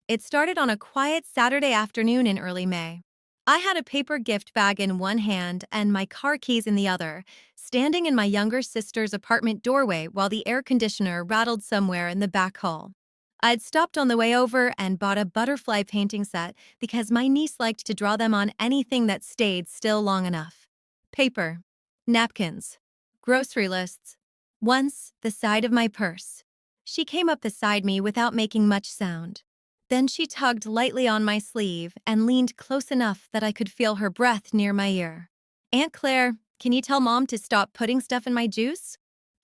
It started on a quiet Saturday afternoon in early May. I had a paper gift bag in one hand and my car keys in the other, standing in my younger sister's apartment doorway while the air conditioner rattled somewhere in the back hall. I'd stopped on the way over and bought a butterfly painting set because my niece liked to draw them on anything that stayed still long enough. Paper, napkins, grocery lists. Once, the side of my purse. She came up beside me without making much sound. Then she tugged lightly on my sleeve and leaned close enough that I could feel her breath near my ear. "Aunt Claire, can you tell Mom to stop putting stuff in my juice?"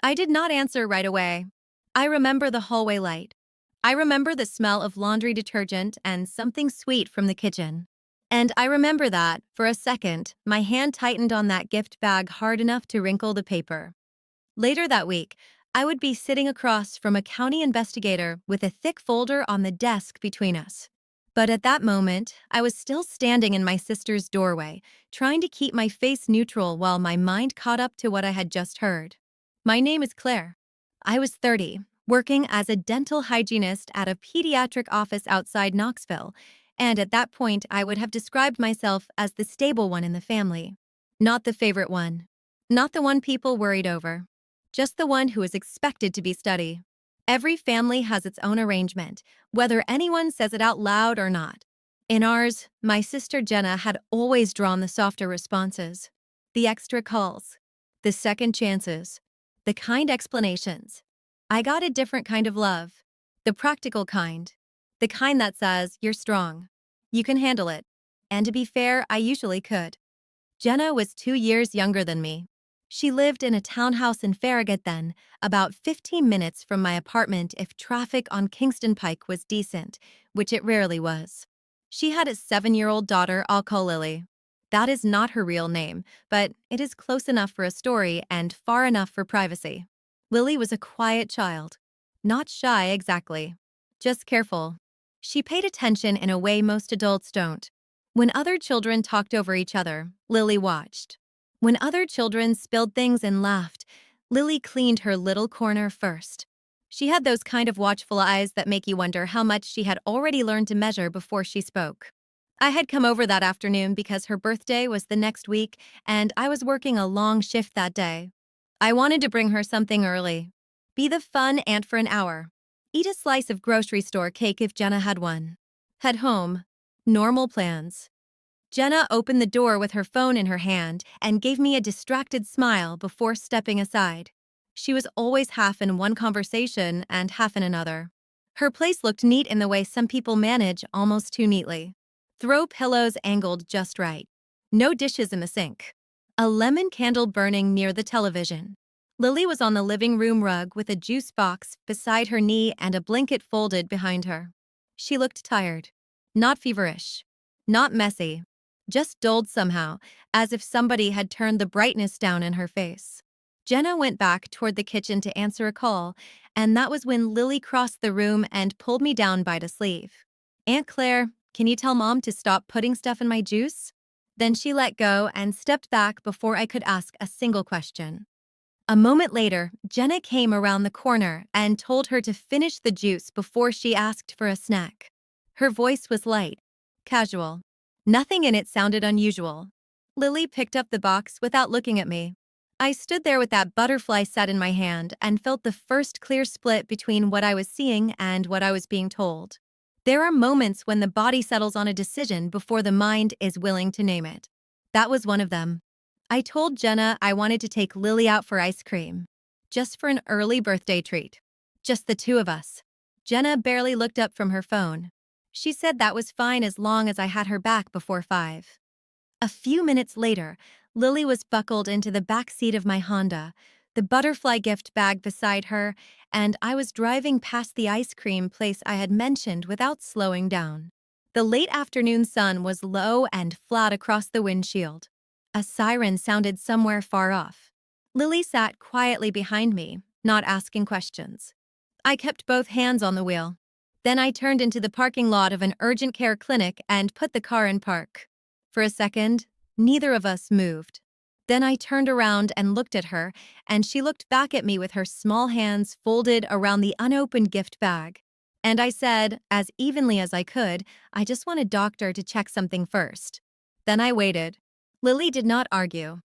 I did not answer right away. I remember the hallway light. I remember the smell of laundry detergent and something sweet from the kitchen. And I remember that, for a second, my hand tightened on that gift bag hard enough to wrinkle the paper. Later that week, I would be sitting across from a county investigator with a thick folder on the desk between us. But at that moment, I was still standing in my sister's doorway, trying to keep my face neutral while my mind caught up to what I had just heard. My name is Claire. I was 30, working as a dental hygienist at a pediatric office outside Knoxville, and at that point I would have described myself as the stable one in the family. Not the favorite one. Not the one people worried over. Just the one who is expected to be steady. Every family has its own arrangement, whether anyone says it out loud or not. In ours, my sister Jenna had always drawn the softer responses, the extra calls, the second chances, the kind explanations. I got a different kind of love, the practical kind, the kind that says, "You're strong. You can handle it." And to be fair, I usually could. Jenna was 2 years younger than me. She lived in a townhouse in Farragut then, about 15 minutes from my apartment if traffic on Kingston Pike was decent, which it rarely was. She had a 7-year-old daughter I'll call Lily. That is not her real name, but it is close enough for a story and far enough for privacy. Lily was a quiet child. Not shy exactly. Just careful. She paid attention in a way most adults don't. When other children talked over each other, Lily watched. When other children spilled things and laughed, Lily cleaned her little corner first. She had those kind of watchful eyes that make you wonder how much she had already learned to measure before she spoke. I had come over that afternoon because her birthday was the next week and I was working a long shift that day. I wanted to bring her something early. Be the fun aunt for an hour. Eat a slice of grocery store cake if Jenna had one. Head home. Normal plans. Jenna opened the door with her phone in her hand and gave me a distracted smile before stepping aside. She was always half in one conversation and half in another. Her place looked neat in the way some people manage almost too neatly. Throw pillows angled just right. No dishes in the sink. A lemon candle burning near the television. Lily was on the living room rug with a juice box beside her knee and a blanket folded behind her. She looked tired. Not feverish. Not messy. Just dulled somehow, as if somebody had turned the brightness down in her face. Jenna went back toward the kitchen to answer a call, and that was when Lily crossed the room and pulled me down by the sleeve. "Aunt Claire, can you tell Mom to stop putting stuff in my juice?" Then she let go and stepped back before I could ask a single question. A moment later, Jenna came around the corner and told her to finish the juice before she asked for a snack. Her voice was light, casual. Nothing in it sounded unusual. Lily picked up the box without looking at me. I stood there with that butterfly set in my hand and felt the first clear split between what I was seeing and what I was being told. There are moments when the body settles on a decision before the mind is willing to name it. That was one of them. I told Jenna I wanted to take Lily out for ice cream. Just for an early birthday treat. Just the two of us. Jenna barely looked up from her phone. She said that was fine as long as I had her back before 5. A few minutes later, Lily was buckled into the back seat of my Honda, the butterfly gift bag beside her, and I was driving past the ice cream place I had mentioned without slowing down. The late afternoon sun was low and flat across the windshield. A siren sounded somewhere far off. Lily sat quietly behind me, not asking questions. I kept both hands on the wheel. Then I turned into the parking lot of an urgent care clinic and put the car in park. For a second, neither of us moved. Then I turned around and looked at her, and she looked back at me with her small hands folded around the unopened gift bag. And I said, as evenly as I could, I just want a doctor to check something first. Then I waited. Lily did not argue.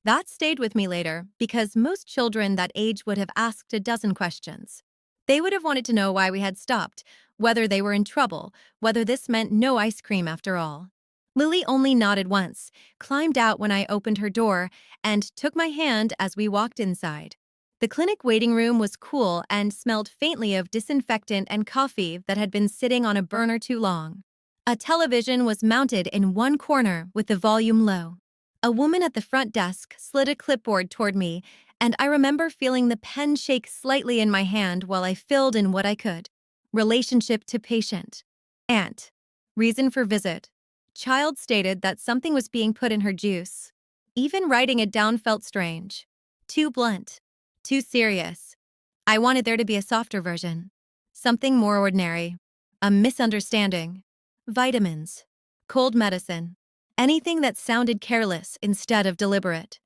That stayed with me later because most children that age would have asked a dozen questions. They would have wanted to know why we had stopped, whether they were in trouble, whether this meant no ice cream after all. Lily only nodded once, climbed out when I opened her door, and took my hand as we walked inside. The clinic waiting room was cool and smelled faintly of disinfectant and coffee that had been sitting on a burner too long. A television was mounted in one corner with the volume low. A woman at the front desk slid a clipboard toward me, and I remember feeling the pen shake slightly in my hand while I filled in what I could. Relationship to patient. Aunt. Reason for visit. Child stated that something was being put in her juice. Even writing it down felt strange. Too blunt. Too serious. I wanted there to be a softer version. Something more ordinary. A misunderstanding. Vitamins. Cold medicine. Anything that sounded careless instead of deliberate.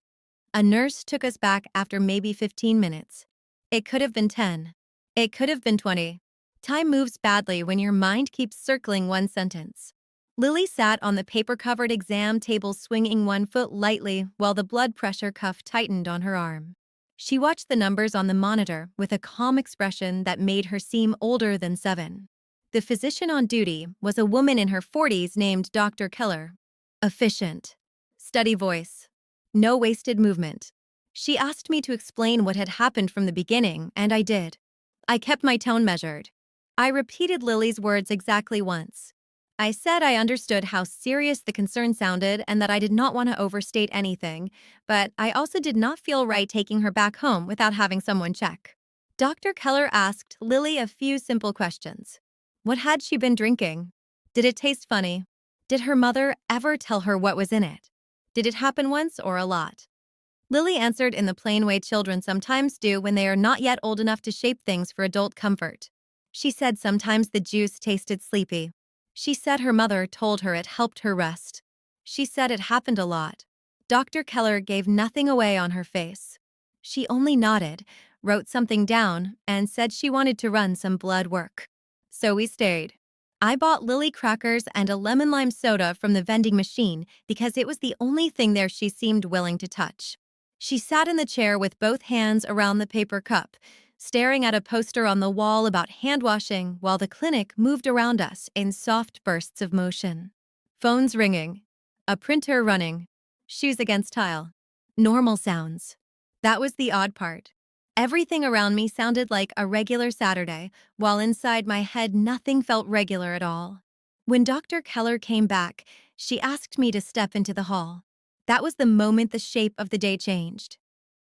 A nurse took us back after maybe 15 minutes. It could have been 10. It could have been 20. Time moves badly when your mind keeps circling one sentence. Lily sat on the paper-covered exam table swinging one foot lightly while the blood pressure cuff tightened on her arm. She watched the numbers on the monitor with a calm expression that made her seem older than 7. The physician on duty was a woman in her 40s named Dr. Keller. Efficient. Steady voice. No wasted movement. She asked me to explain what had happened from the beginning, and I did. I kept my tone measured. I repeated Lily's words exactly once. I said I understood how serious the concern sounded and that I did not want to overstate anything, but I also did not feel right taking her back home without having someone check. Dr. Keller asked Lily a few simple questions. What had she been drinking? Did it taste funny? Did her mother ever tell her what was in it? Did it happen once or a lot? Lily answered in the plain way children sometimes do when they are not yet old enough to shape things for adult comfort. She said sometimes the juice tasted sleepy. She said her mother told her it helped her rest. She said it happened a lot. Dr. Keller gave nothing away on her face. She only nodded, wrote something down, and said she wanted to run some blood work. So we stayed. I bought Lily crackers and a lemon lime soda from the vending machine because it was the only thing there she seemed willing to touch. She sat in the chair with both hands around the paper cup, staring at a poster on the wall about hand washing while the clinic moved around us in soft bursts of motion. Phones ringing. A printer running. Shoes against tile. Normal sounds. That was the odd part. Everything around me sounded like a regular Saturday, while inside my head nothing felt regular at all. When Dr. Keller came back, she asked me to step into the hall. That was the moment the shape of the day changed.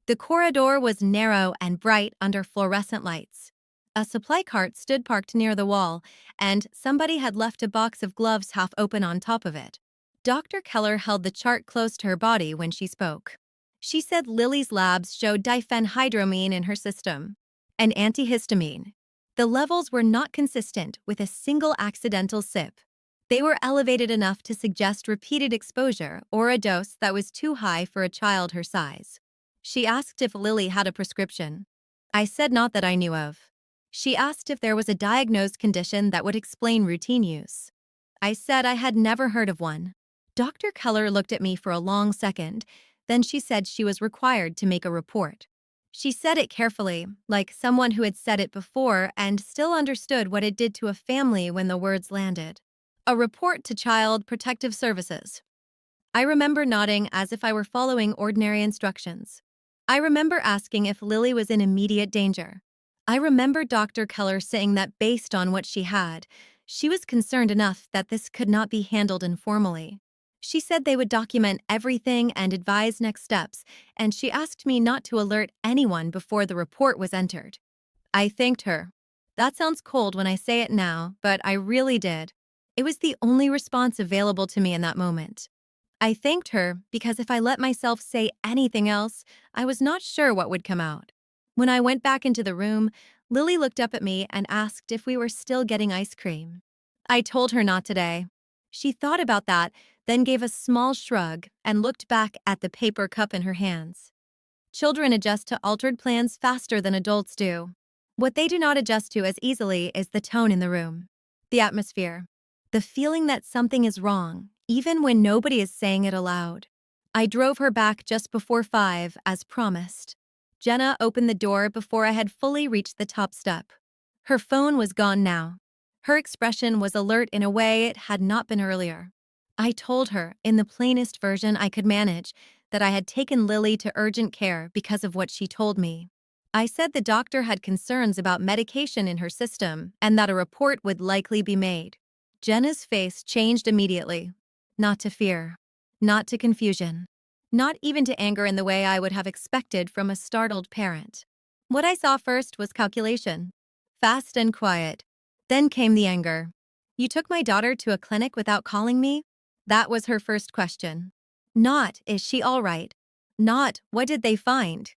The corridor was narrow and bright under fluorescent lights. A supply cart stood parked near the wall, and somebody had left a box of gloves half open on top of it. Dr. Keller held the chart close to her body when she spoke. She said Lily's labs showed diphenhydramine in her system, an antihistamine. The levels were not consistent with a single accidental sip. They were elevated enough to suggest repeated exposure or a dose that was too high for a child her size. She asked if Lily had a prescription. I said not that I knew of. She asked if there was a diagnosed condition that would explain routine use. I said I had never heard of one. Dr. Keller looked at me for a long second. Then she said she was required to make a report. She said it carefully, like someone who had said it before and still understood what it did to a family when the words landed. A report to Child Protective Services. I remember nodding as if I were following ordinary instructions. I remember asking if Lily was in immediate danger. I remember Dr. Keller saying that based on what she had, she was concerned enough that this could not be handled informally. She said they would document everything and advise next steps, and she asked me not to alert anyone before the report was entered. I thanked her. That sounds cold when I say it now, but I really did. It was the only response available to me in that moment. I thanked her because if I let myself say anything else, I was not sure what would come out. When I went back into the room, Lily looked up at me and asked if we were still getting ice cream. I told her not today. She thought about that, then gave a small shrug and looked back at the paper cup in her hands. Children adjust to altered plans faster than adults do. What they do not adjust to as easily is the tone in the room, the atmosphere, the feeling that something is wrong, even when nobody is saying it aloud. I drove her back just before 5, as promised. Jenna opened the door before I had fully reached the top step. Her phone was gone now. Her expression was alert in a way it had not been earlier. I told her, in the plainest version I could manage, that I had taken Lily to urgent care because of what she told me. I said the doctor had concerns about medication in her system and that a report would likely be made. Jenna's face changed immediately. Not to fear. Not to confusion. Not even to anger in the way I would have expected from a startled parent. What I saw first was calculation. Fast and quiet. Then came the anger. You took my daughter to a clinic without calling me? That was her first question. Not, is she all right? Not, what did they find?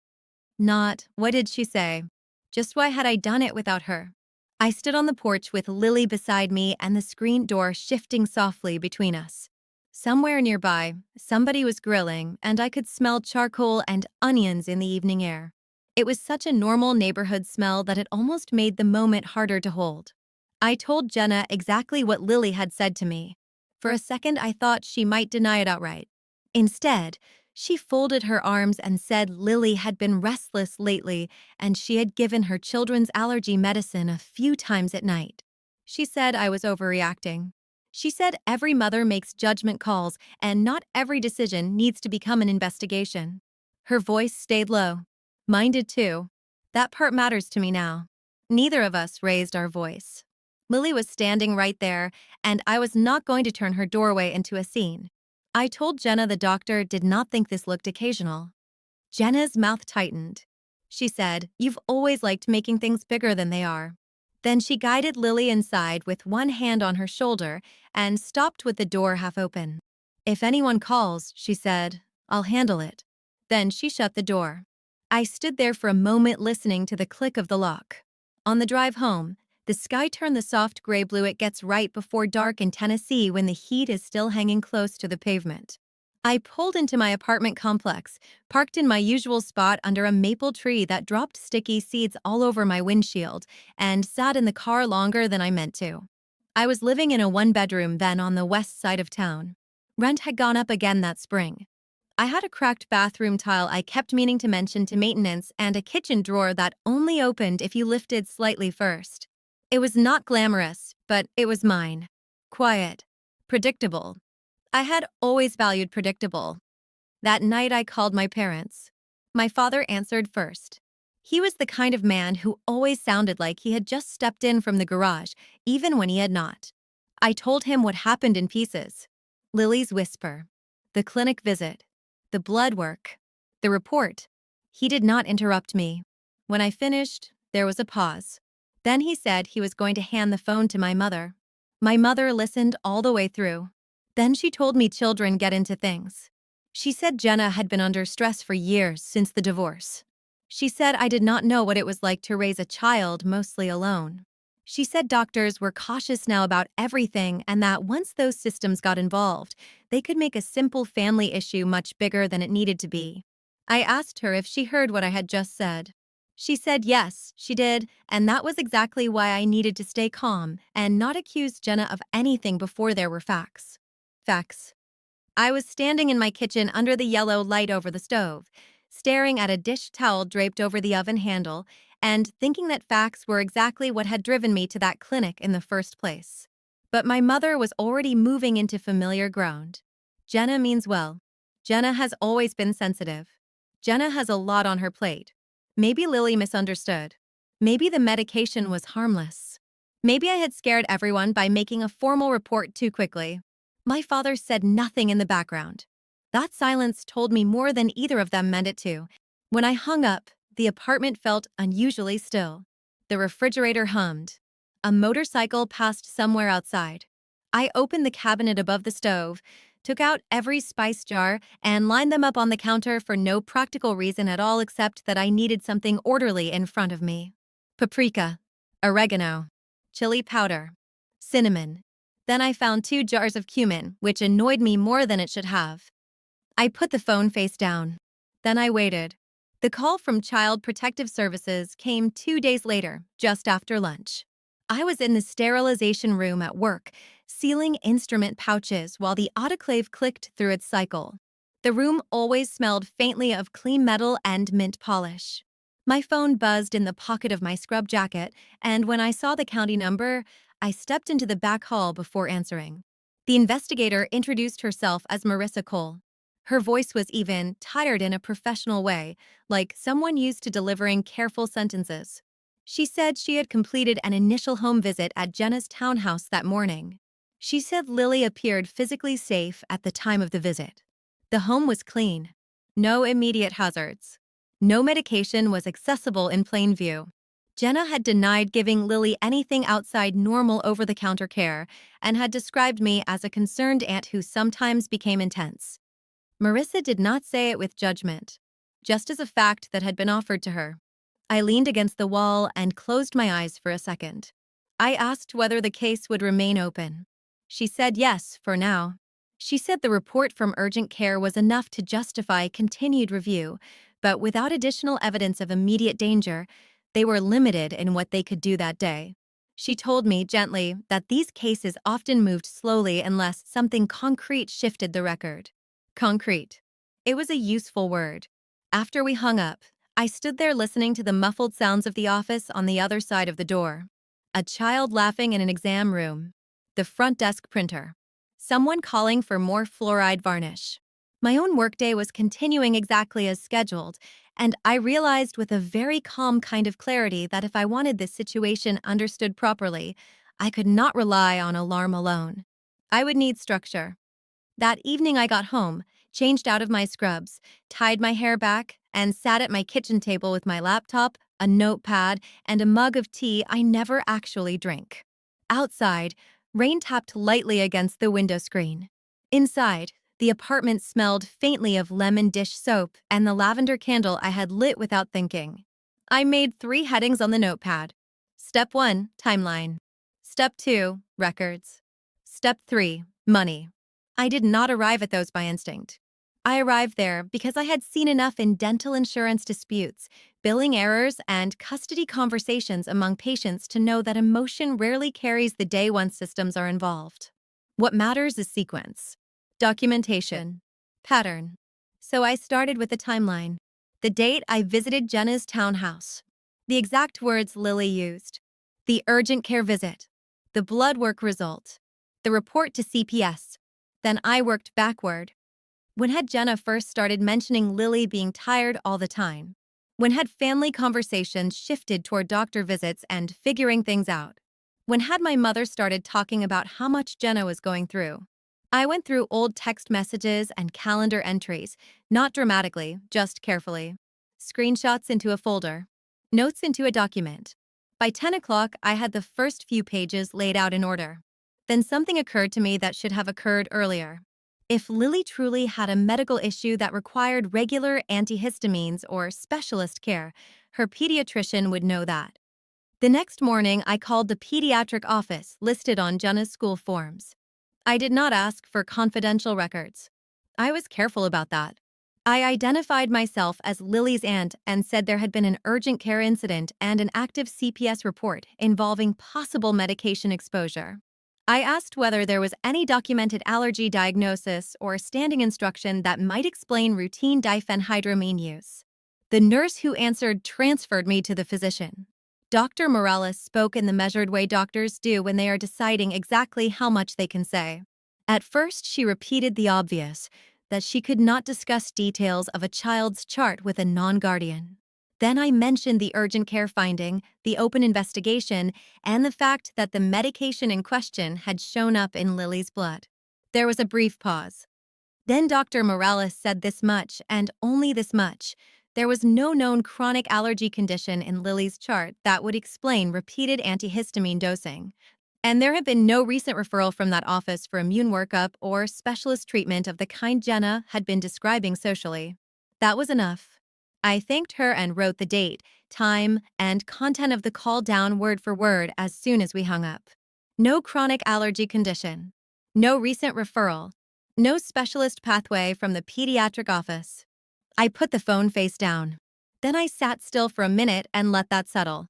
Not, what did she say? Just why had I done it without her? I stood on the porch with Lily beside me and the screen door shifting softly between us. Somewhere nearby, somebody was grilling, and I could smell charcoal and onions in the evening air. It was such a normal neighborhood smell that it almost made the moment harder to hold. I told Jenna exactly what Lily had said to me. For a second, I thought she might deny it outright. Instead, she folded her arms and said Lily had been restless lately and she had given her children's allergy medicine a few times at night. She said I was overreacting. She said every mother makes judgment calls and not every decision needs to become an investigation. Her voice stayed low. Mine did too. That part matters to me now. Neither of us raised our voice. Lily was standing right there, and I was not going to turn her doorway into a scene. I told Jenna the doctor did not think this looked occasional. Jenna's mouth tightened. She said, "You've always liked making things bigger than they are." Then she guided Lily inside with one hand on her shoulder and stopped with the door half open. "If anyone calls," she said, "I'll handle it." Then she shut the door. I stood there for a moment listening to the click of the lock. On the drive home, the sky turned the soft gray blue it gets right before dark in Tennessee when the heat is still hanging close to the pavement. I pulled into my apartment complex, parked in my usual spot under a maple tree that dropped sticky seeds all over my windshield, and sat in the car longer than I meant to. I was living in a one-bedroom then on the west side of town. Rent had gone up again that spring. I had a cracked bathroom tile I kept meaning to mention to maintenance and a kitchen drawer that only opened if you lifted slightly first. It was not glamorous, but it was mine. Quiet. Predictable. I had always valued predictable. That night I called my parents. My father answered first. He was the kind of man who always sounded like he had just stepped in from the garage, even when he had not. I told him what happened in pieces. Lily's whisper. The clinic visit. The blood work. The report. He did not interrupt me. When I finished, there was a pause. Then he said he was going to hand the phone to my mother. My mother listened all the way through. Then she told me children get into things. She said Jenna had been under stress for years since the divorce. She said I did not know what it was like to raise a child mostly alone. She said doctors were cautious now about everything and that once those systems got involved, they could make a simple family issue much bigger than it needed to be. I asked her if she heard what I had just said. She said yes, she did, and that was exactly why I needed to stay calm and not accuse Jenna of anything before there were facts. Facts. I was standing in my kitchen under the yellow light over the stove, staring at a dish towel draped over the oven handle and thinking that facts were exactly what had driven me to that clinic in the first place. But my mother was already moving into familiar ground. Jenna means well. Jenna has always been sensitive. Jenna has a lot on her plate. Maybe Lily misunderstood. Maybe the medication was harmless. Maybe I had scared everyone by making a formal report too quickly. My father said nothing in the background. That silence told me more than either of them meant it to. When I hung up, the apartment felt unusually still. The refrigerator hummed. A motorcycle passed somewhere outside. I opened the cabinet above the stove, took out every spice jar, and lined them up on the counter for no practical reason at all except that I needed something orderly in front of me. Paprika, oregano, chili powder, cinnamon. Then I found 2 jars of cumin, which annoyed me more than it should have. I put the phone face down. Then I waited. The call from Child Protective Services came 2 days later, just after lunch. I was in the sterilization room at work, sealing instrument pouches while the autoclave clicked through its cycle. The room always smelled faintly of clean metal and mint polish. My phone buzzed in the pocket of my scrub jacket, and when I saw the county number, I stepped into the back hall before answering. The investigator introduced herself as Marissa Cole. Her voice was even tired in a professional way, like someone used to delivering careful sentences. She said she had completed an initial home visit at Jenna's townhouse that morning. She said Lily appeared physically safe at the time of the visit. The home was clean. No immediate hazards. No medication was accessible in plain view. Jenna had denied giving Lily anything outside normal over-the-counter care and had described me as a concerned aunt who sometimes became intense. Marissa did not say it with judgment, just as a fact that had been offered to her. I leaned against the wall and closed my eyes for a second. I asked whether the case would remain open. She said yes, for now. She said the report from urgent care was enough to justify continued review, but without additional evidence of immediate danger, they were limited in what they could do that day. She told me gently that these cases often moved slowly unless something concrete shifted the record. Concrete. It was a useful word. After we hung up, I stood there listening to the muffled sounds of the office on the other side of the door. A child laughing in an exam room. The front desk printer. Someone calling for more fluoride varnish. My own workday was continuing exactly as scheduled, and I realized with a very calm kind of clarity that if I wanted this situation understood properly, I could not rely on alarm alone. I would need structure. That evening I got home, changed out of my scrubs, tied my hair back, and sat at my kitchen table with my laptop, a notepad, and a mug of tea I never actually drink. Outside, rain tapped lightly against the window screen. Inside, the apartment smelled faintly of lemon dish soap and the lavender candle I had lit without thinking. I made 3 headings on the notepad. Step 1, timeline. Step 2, records. Step 3, money. I did not arrive at those by instinct. I arrived there because I had seen enough in dental insurance disputes, billing errors, and custody conversations among patients to know that emotion rarely carries the day once systems are involved. What matters is sequence, documentation, pattern. So I started with the timeline. The date I visited Jenna's townhouse. The exact words Lily used. The urgent care visit. The blood work result. The report to CPS. Then I worked backward. When had Jenna first started mentioning Lily being tired all the time? When had family conversations shifted toward doctor visits and figuring things out? When had my mother started talking about how much Jenna was going through? I went through old text messages and calendar entries, not dramatically, just carefully. Screenshots into a folder. Notes into a document. By 10 o'clock, I had the first few pages laid out in order. Then something occurred to me that should have occurred earlier. If Lily truly had a medical issue that required regular antihistamines or specialist care, her pediatrician would know that. The next morning, I called the pediatric office listed on Jenna's school forms. I did not ask for confidential records. I was careful about that. I identified myself as Lily's aunt and said there had been an urgent care incident and an active CPS report involving possible medication exposure. I asked whether there was any documented allergy diagnosis or standing instruction that might explain routine diphenhydramine use. The nurse who answered transferred me to the physician. Dr. Morales spoke in the measured way doctors do when they are deciding exactly how much they can say. At first, she repeated the obvious, that she could not discuss details of a child's chart with a non-guardian. Then I mentioned the urgent care finding, the open investigation, and the fact that the medication in question had shown up in Lily's blood. There was a brief pause. Then Dr. Morales said this much, and only this much. There was no known chronic allergy condition in Lily's chart that would explain repeated antihistamine dosing. And there had been no recent referral from that office for immune workup or specialist treatment of the kind Jenna had been describing socially. That was enough. I thanked her and wrote the date, time, and content of the call down word for word as soon as we hung up. No chronic allergy condition. No recent referral. No specialist pathway from the pediatric office. I put the phone face down. Then I sat still for a minute and let that settle.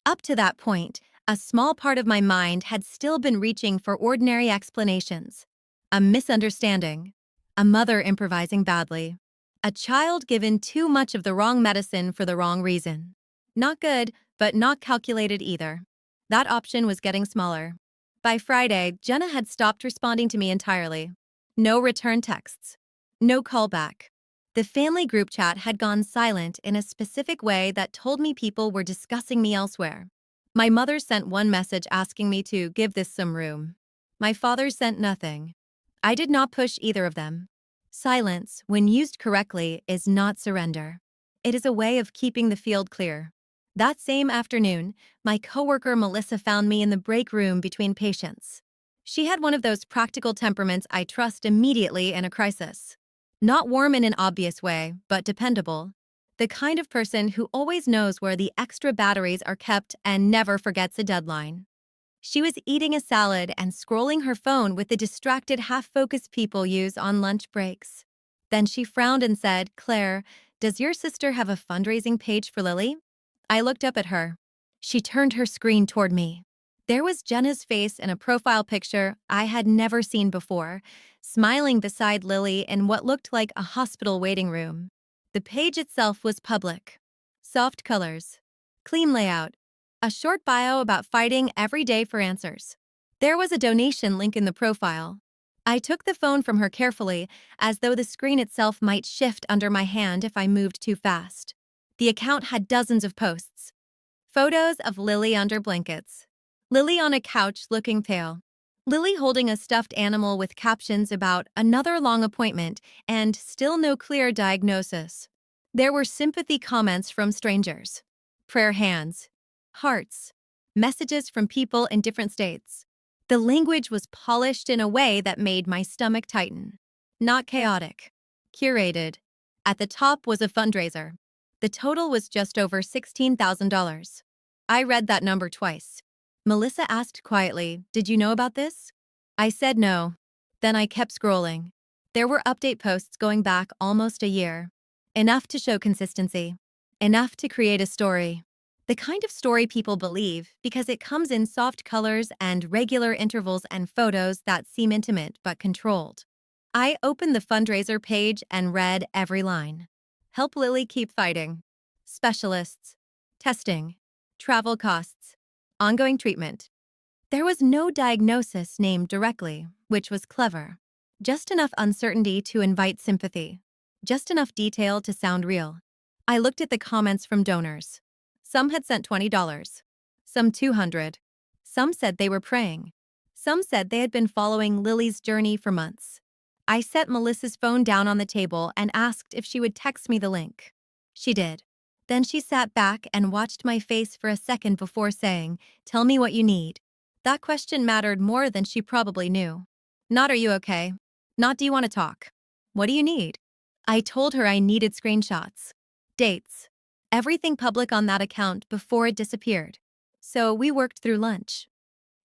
Up to that point, a small part of my mind had still been reaching for ordinary explanations. A misunderstanding, a mother improvising badly, a child given too much of the wrong medicine for the wrong reason. Not good, but not calculated either. That option was getting smaller. By Friday, Jenna had stopped responding to me entirely. No return texts. No callback. The family group chat had gone silent in a specific way that told me people were discussing me elsewhere. My mother sent one message asking me to give this some room. My father sent nothing. I did not push either of them. Silence, when used correctly, is not surrender. It is a way of keeping the field clear. That same afternoon, my coworker Melissa found me in the break room between patients. She had one of those practical temperaments I trust immediately in a crisis. Not warm in an obvious way, but dependable. The kind of person who always knows where the extra batteries are kept and never forgets a deadline. She was eating a salad and scrolling her phone with the distracted half-focused people use on lunch breaks. Then she frowned and said, "Claire, does your sister have a fundraising page for Lily?" I looked up at her. She turned her screen toward me. There was Jenna's face in a profile picture I had never seen before, smiling beside Lily in what looked like a hospital waiting room. The page itself was public. Soft colors. Clean layout. A short bio about fighting every day for answers. There was a donation link in the profile. I took the phone from her carefully, as though the screen itself might shift under my hand if I moved too fast. The account had dozens of posts. Photos of Lily under blankets. Lily on a couch looking pale. Lily holding a stuffed animal with captions about another long appointment and still no clear diagnosis. There were sympathy comments from strangers. Prayer hands. Hearts. Messages from people in different states. The language was polished in a way that made my stomach tighten. Not chaotic. Curated. At the top was a fundraiser. The total was just over $16,000. I read that number twice. Melissa asked quietly, "Did you know about this?" I said no. Then I kept scrolling. There were update posts going back almost a year. Enough to show consistency. Enough to create a story. The kind of story people believe because it comes in soft colors and regular intervals and photos that seem intimate but controlled. I opened the fundraiser page and read every line. Help Lily keep fighting. Specialists. Testing. Travel costs. Ongoing treatment. There was no diagnosis named directly, which was clever. Just enough uncertainty to invite sympathy. Just enough detail to sound real. I looked at the comments from donors. Some had sent $20. Some $200. Some said they were praying. Some said they had been following Lily's journey for months. I set Melissa's phone down on the table and asked if she would text me the link. She did. Then she sat back and watched my face for a second before saying, "Tell me what you need." That question mattered more than she probably knew. Not, "Are you okay?" Not, "Do you want to talk?" "What do you need?" I told her I needed screenshots. Dates. Everything public on that account before it disappeared. So we worked through lunch.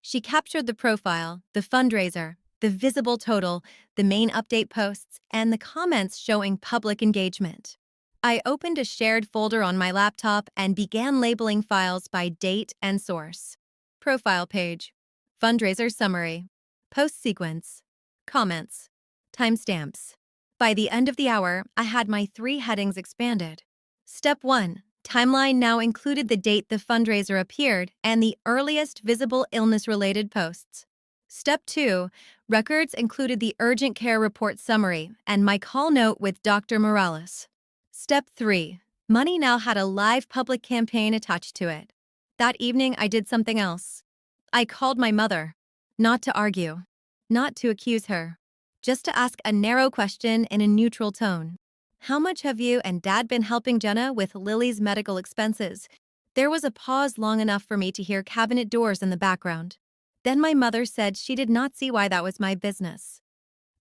She captured the profile, the fundraiser, the visible total, the main update posts, and the comments showing public engagement. I opened a shared folder on my laptop and began labeling files by date and source. Profile page. Fundraiser summary. Post sequence. Comments. Timestamps. By the end of the hour, I had my 3 headings expanded. Step 1. Timeline now included the date the fundraiser appeared and the earliest visible illness-related posts. Step 2. Records included the urgent care report summary and my call note with Dr. Morales. Step 3. Money now had a live public campaign attached to it. That evening, I did something else. I called my mother. Not to argue. Not to accuse her. Just to ask a narrow question in a neutral tone. "How much have you and Dad been helping Jenna with Lily's medical expenses?" There was a pause long enough for me to hear cabinet doors in the background. Then my mother said she did not see why that was my business.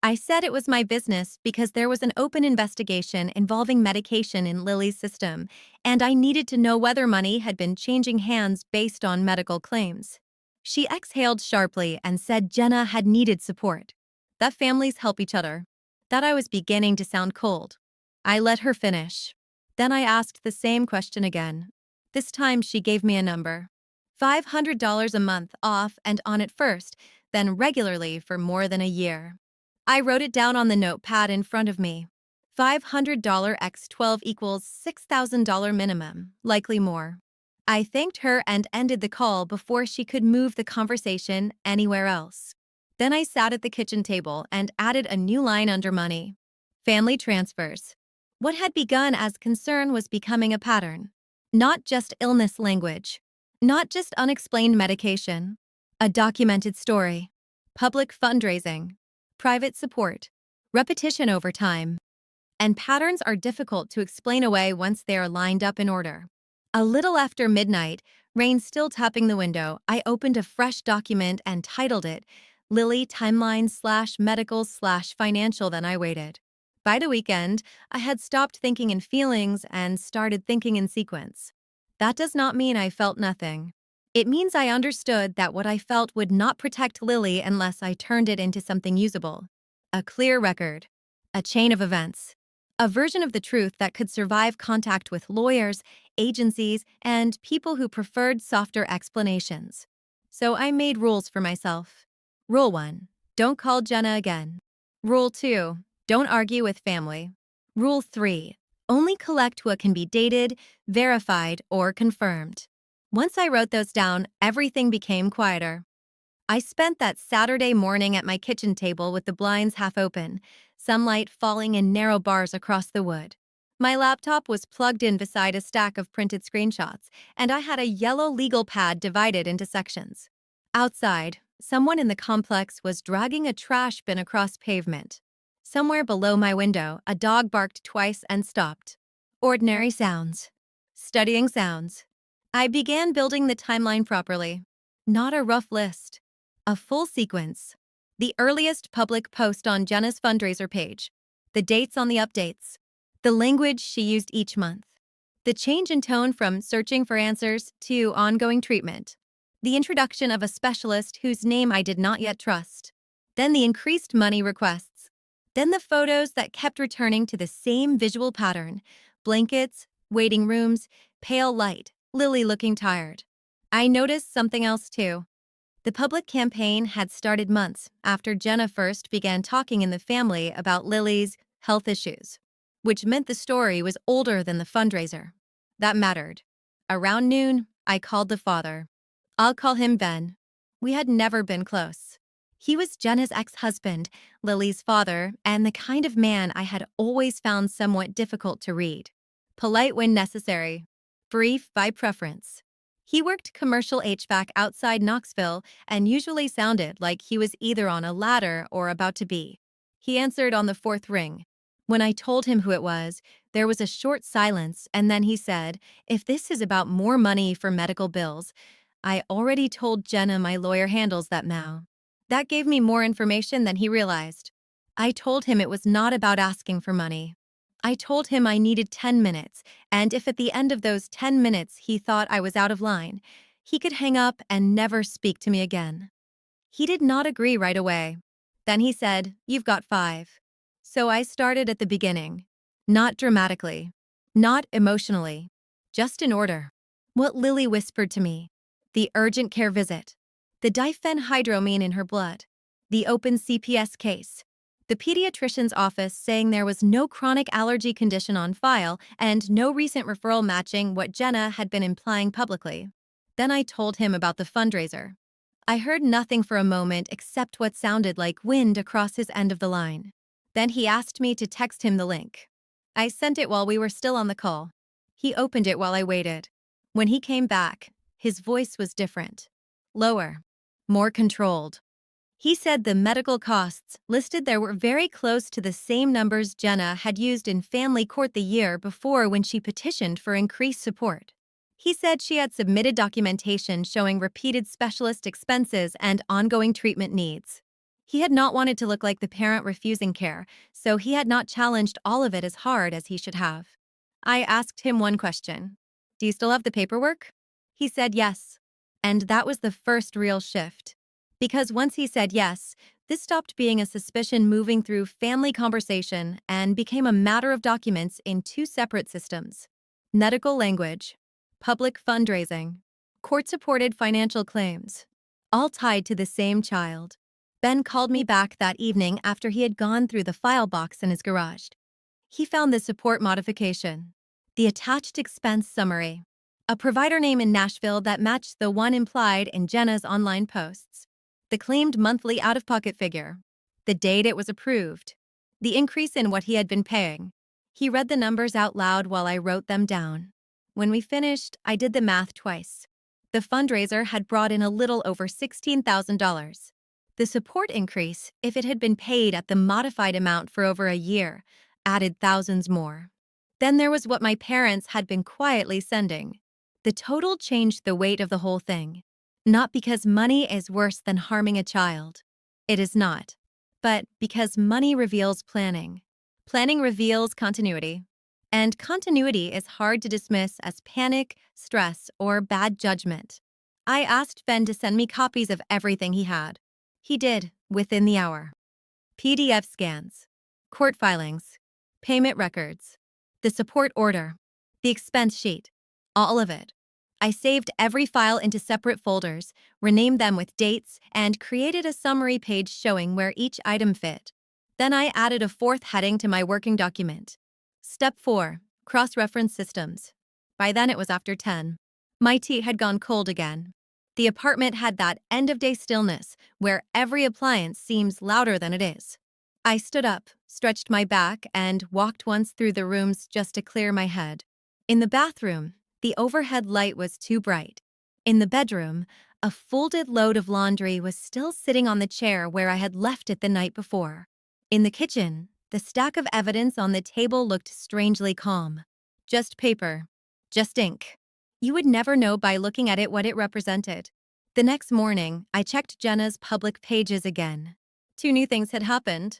I said it was my business because there was an open investigation involving medication in Lily's system, and I needed to know whether money had been changing hands based on medical claims. She exhaled sharply and said Jenna had needed support. That families help each other. That I was beginning to sound cold. I let her finish. Then I asked the same question again. This time she gave me a number. $500 a month off and on at first, then regularly for more than a year. I wrote it down on the notepad in front of me. $500 x 12 equals $6,000 minimum, likely more. I thanked her and ended the call before she could move the conversation anywhere else. Then I sat at the kitchen table and added a new line under money. Family transfers. What had begun as concern was becoming a pattern. Not just illness language. Not just unexplained medication. A documented story. Public fundraising. Private support. Repetition over time. And patterns are difficult to explain away once they are lined up in order. A little after midnight, rain still tapping the window, I opened a fresh document and titled it Lily Timeline / Medical / Financial. Then I waited. By the weekend, I had stopped thinking in feelings and started thinking in sequence. That does not mean I felt nothing. It means I understood that what I felt would not protect Lily unless I turned it into something usable. A clear record. A chain of events. A version of the truth that could survive contact with lawyers, agencies, and people who preferred softer explanations. So I made rules for myself. Rule 1. Don't call Jenna again. Rule 2. Don't argue with family. Rule 3. Only collect what can be dated, verified, or confirmed. Once I wrote those down, everything became quieter. I spent that Saturday morning at my kitchen table with the blinds half open, sunlight falling in narrow bars across the wood. My laptop was plugged in beside a stack of printed screenshots, and I had a yellow legal pad divided into sections. Outside, someone in the complex was dragging a trash bin across pavement. Somewhere below my window, a dog barked twice and stopped. Ordinary sounds. Studying sounds. I began building the timeline properly. Not a rough list. A full sequence. The earliest public post on Jenna's fundraiser page. The dates on the updates. The language she used each month. The change in tone from searching for answers to ongoing treatment. The introduction of a specialist whose name I did not yet trust. Then the increased money requests. Then the photos that kept returning to the same visual pattern. Blankets, waiting rooms, pale light, Lily looking tired. I noticed something else too. The public campaign had started months after Jenna first began talking in the family about Lily's health issues, which meant the story was older than the fundraiser. That mattered. Around noon, I called the father. I'll call him Ben. We had never been close. He was Jenna's ex-husband, Lily's father, and the kind of man I had always found somewhat difficult to read. Polite when necessary, brief by preference. He worked commercial HVAC outside Knoxville and usually sounded like he was either on a ladder or about to be. He answered on the fourth ring. When I told him who it was, there was a short silence, and then he said, "If this is about more money for medical bills, I already told Jenna my lawyer handles that now." That gave me more information than he realized. I told him it was not about asking for money. I told him I needed 10 minutes, and if at the end of those 10 minutes he thought I was out of line, he could hang up and never speak to me again. He did not agree right away. Then he said, "You've got 5. So I started at the beginning. Not dramatically. Not emotionally. Just in order. What Lily whispered to me. The urgent care visit. The diphenhydramine in her blood. The open CPS case. The pediatrician's office saying there was no chronic allergy condition on file and no recent referral matching what Jenna had been implying publicly. Then I told him about the fundraiser. I heard nothing for a moment except what sounded like wind across his end of the line. Then he asked me to text him the link. I sent it while we were still on the call. He opened it while I waited. When he came back, his voice was different. Lower. More controlled. He said the medical costs listed there were very close to the same numbers Jenna had used in family court the year before when she petitioned for increased support. He said she had submitted documentation showing repeated specialist expenses and ongoing treatment needs. He had not wanted to look like the parent refusing care, so he had not challenged all of it as hard as he should have. I asked him one question. "Do you still have the paperwork?" He said yes. And that was the first real shift. Because once he said yes, This stopped being a suspicion moving through family conversation and became a matter of documents in two separate systems: medical language, public fundraising, court-supported financial claims, all tied to the same child. Ben called me back that evening after he had gone through the file box in his garage. He found the support modification, the attached expense summary, a provider name in Nashville that matched the one implied in Jenna's online posts, the claimed monthly out-of-pocket figure, the date it was approved, the increase in what he had been paying. He read the numbers out loud while I wrote them down. When we finished, I did the math twice. The fundraiser had brought in a little over $16,000. The support increase, if it had been paid at the modified amount for over a year, added thousands more. Then there was what my parents had been quietly sending. The total changed the weight of the whole thing. Not because money is worse than harming a child. It is not. But because money reveals planning. Planning reveals continuity. And continuity is hard to dismiss as panic, stress, or bad judgment. I asked Ben to send me copies of everything he had. He did, within the hour. PDF scans, court filings, payment records, the support order, the expense sheet, all of it. I saved every file into separate folders, renamed them with dates, and created a summary page showing where each item fit. Then I added a fourth heading to my working document. Step 4. Cross-reference systems. By then it was after 10. My tea had gone cold again. The apartment had that end-of-day stillness where every appliance seems louder than it is. I stood up, stretched my back, and walked once through the rooms just to clear my head. In the bathroom, the overhead light was too bright. In the bedroom, a folded load of laundry was still sitting on the chair where I had left it the night before. In the kitchen, the stack of evidence on the table looked strangely calm. Just paper. Just ink. You would never know by looking at it what it represented. The next morning, I checked Jenna's public pages again. Two new things had happened.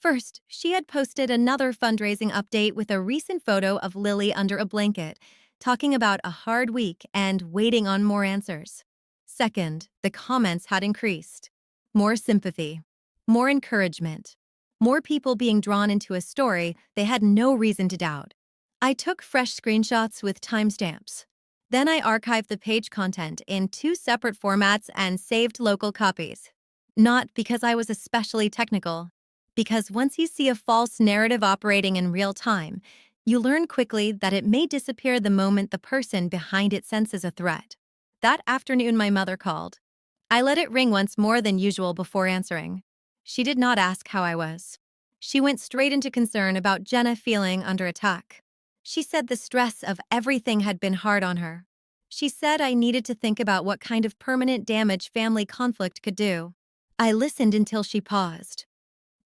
First, she had posted another fundraising update with a recent photo of Lily under a blanket, talking about a hard week and waiting on more answers. Second, the comments had increased. More sympathy. More encouragement. More people being drawn into a story they had no reason to doubt. I took fresh screenshots with timestamps. Then I archived the page content in two separate formats and saved local copies. Not because I was especially technical, because once you see a false narrative operating in real time, you learn quickly that it may disappear the moment the person behind it senses a threat. That afternoon, my mother called. I let it ring once more than usual before answering. She did not ask how I was. She went straight into concern about Jenna feeling under attack. She said the stress of everything had been hard on her. She said I needed to think about what kind of permanent damage family conflict could do. I listened until she paused.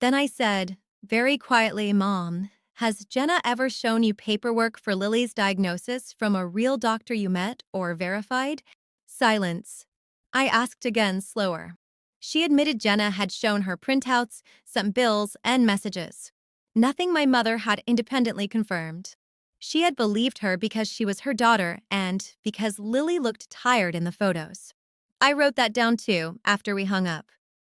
Then I said, very quietly, Mom, has Jenna ever shown you paperwork for Lily's diagnosis from a real doctor you met or verified? Silence. I asked again, slower. She admitted Jenna had shown her printouts, some bills, and messages. Nothing my mother had independently confirmed. She had believed her because she was her daughter and because Lily looked tired in the photos. I wrote that down too after we hung up.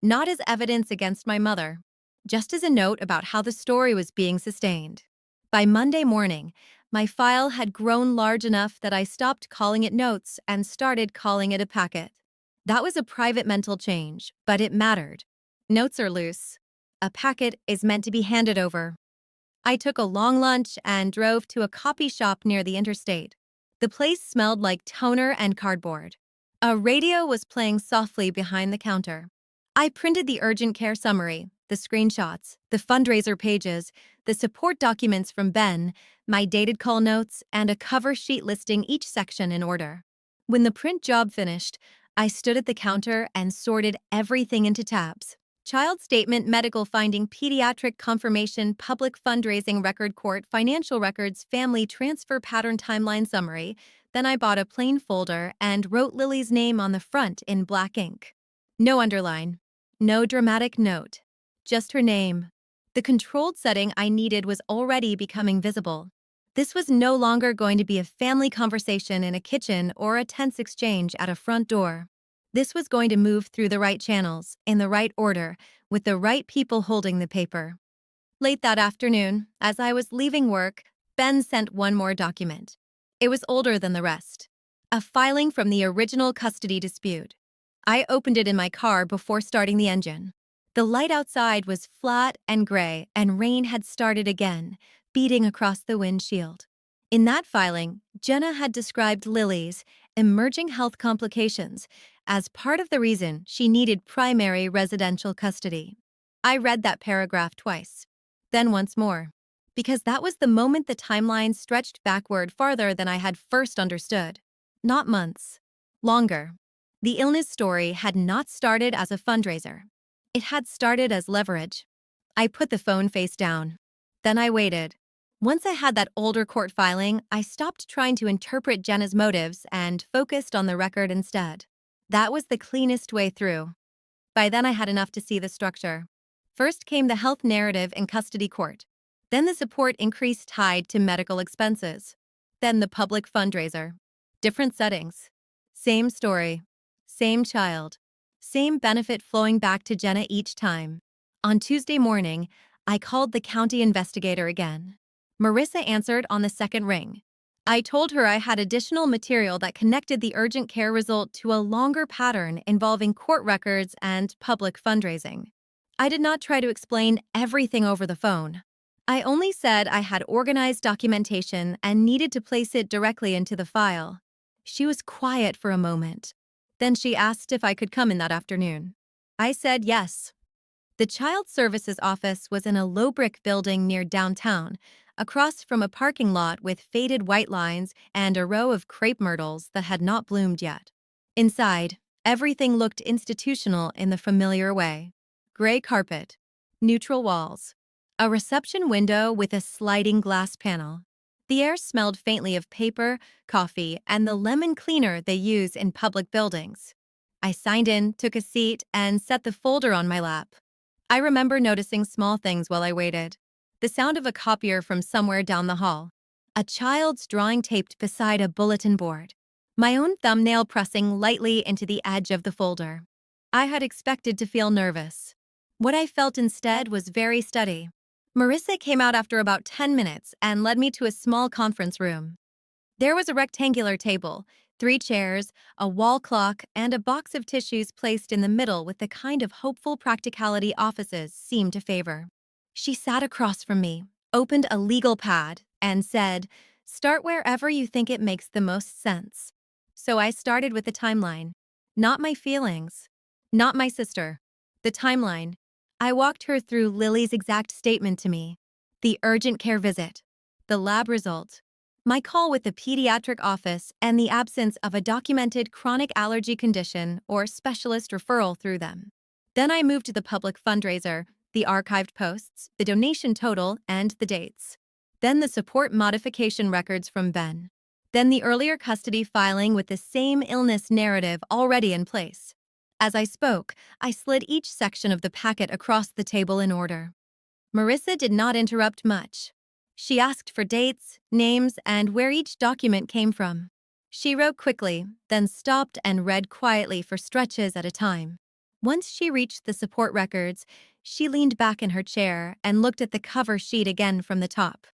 Not as evidence against my mother, just as a note about how the story was being sustained. By Monday morning, my file had grown large enough that I stopped calling it notes and started calling it a packet. That was a private mental change, but it mattered. Notes are loose. A packet is meant to be handed over. I took a long lunch and drove to a copy shop near the interstate. The place smelled like toner and cardboard. A radio was playing softly behind the counter. I printed the urgent care summary, the screenshots, the fundraiser pages, the support documents from Ben, my dated call notes, and a cover sheet listing each section in order. When the print job finished, I stood at the counter and sorted everything into tabs. Child statement, medical finding, pediatric confirmation, public fundraising, record court, financial records, family transfer pattern timeline summary. Then I bought a plain folder and wrote Lily's name on the front in black ink. No underline, no dramatic note, just her name. The controlled setting I needed was already becoming visible. This was no longer going to be a family conversation in a kitchen or a tense exchange at a front door. This was going to move through the right channels, in the right order, with the right people holding the paper. Late that afternoon, as I was leaving work, Ben sent one more document. It was older than the rest. A filing from the original custody dispute. I opened it in my car before starting the engine. The light outside was flat and gray, and rain had started again, beating across the windshield. In that filing, Jenna had described Lily's emerging health complications as part of the reason she needed primary residential custody. I read that paragraph twice, then once more, because that was the moment the timeline stretched backward farther than I had first understood. Not months. Longer. The illness story had not started as a fundraiser. It had started as leverage. I put the phone face down. Then I waited. Once I had that older court filing, I stopped trying to interpret Jenna's motives and focused on the record instead. That was the cleanest way through. By then I had enough to see the structure. First came the health narrative in custody court. Then the support increase tied to medical expenses. Then the public fundraiser. Different settings. Same story. Same child. Same benefit flowing back to Jenna each time. On Tuesday morning, I called the county investigator again. Marissa answered on the second ring. I told her I had additional material that connected the urgent care result to a longer pattern involving court records and public fundraising. I did not try to explain everything over the phone. I only said I had organized documentation and needed to place it directly into the file. She was quiet for a moment. Then she asked if I could come in that afternoon. I said yes. The Child Services office was in a low-brick building near downtown, across from a parking lot with faded white lines and a row of crepe myrtles that had not bloomed yet. Inside, everything looked institutional in the familiar way. Gray carpet, neutral walls, a reception window with a sliding glass panel. The air smelled faintly of paper, coffee, and the lemon cleaner they use in public buildings. I signed in, took a seat, and set the folder on my lap. I remember noticing small things while I waited. The sound of a copier from somewhere down the hall. A child's drawing taped beside a bulletin board. My own thumbnail pressing lightly into the edge of the folder. I had expected to feel nervous. What I felt instead was very steady. Marissa came out after about 10 minutes and led me to a small conference room. There was a rectangular table, 3 chairs, a wall clock, and a box of tissues placed in the middle with the kind of hopeful practicality offices seem to favor. She sat across from me, opened a legal pad, and said, "Start wherever you think it makes the most sense." So I started with the timeline. Not my feelings. Not my sister. The timeline. I walked her through Lily's exact statement to me. The urgent care visit. The lab result. My call with the pediatric office and the absence of a documented chronic allergy condition or specialist referral through them. Then I moved to the public fundraiser, the archived posts, the donation total, and the dates. Then the support modification records from Ben. Then the earlier custody filing with the same illness narrative already in place. As I spoke, I slid each section of the packet across the table in order. Marissa did not interrupt much. She asked for dates, names, and where each document came from. She wrote quickly, then stopped and read quietly for stretches at a time. Once she reached the support records, she leaned back in her chair and looked at the cover sheet again from the top.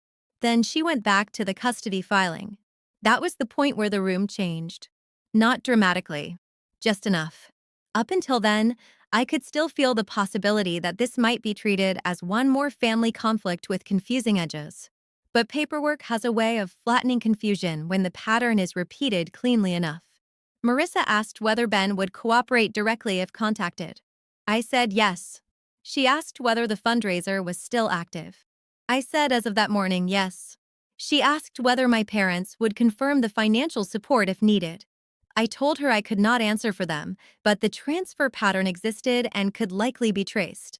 Then she went back to the custody filing. That was the point where the room changed. Not dramatically, just enough. Up until then, I could still feel the possibility that this might be treated as one more family conflict with confusing edges. But paperwork has a way of flattening confusion when the pattern is repeated cleanly enough. Marissa asked whether Ben would cooperate directly if contacted. I said yes. She asked whether the fundraiser was still active. I said as of that morning, yes. She asked whether my parents would confirm the financial support if needed. I told her I could not answer for them, but the transfer pattern existed and could likely be traced.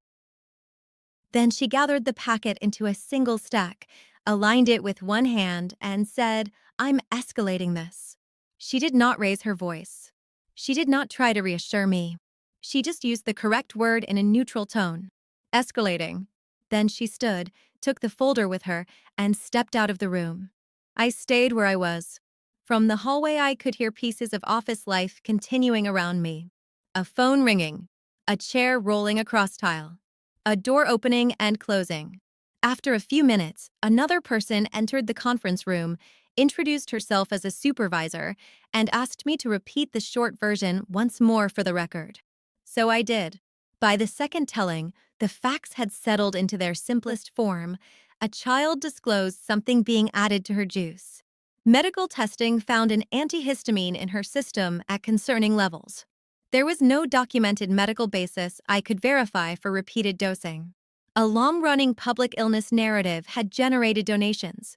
Then she gathered the packet into a single stack, aligned it with one hand, and said, "I'm escalating this." She did not raise her voice. She did not try to reassure me. She just used the correct word in a neutral tone. Escalating. Then she stood, took the folder with her, and stepped out of the room. I stayed where I was. From the hallway I could hear pieces of office life continuing around me. A phone ringing. a chair rolling across tile, a door opening and closing. After a few minutes, another person entered the conference room, introduced herself as a supervisor, and asked me to repeat the short version once more for the record. So I did. By the second telling, the facts had settled into their simplest form. A child disclosed something being added to her juice. Medical testing found an antihistamine in her system at concerning levels. There was no documented medical basis I could verify for repeated dosing. A long-running public illness narrative had generated donations.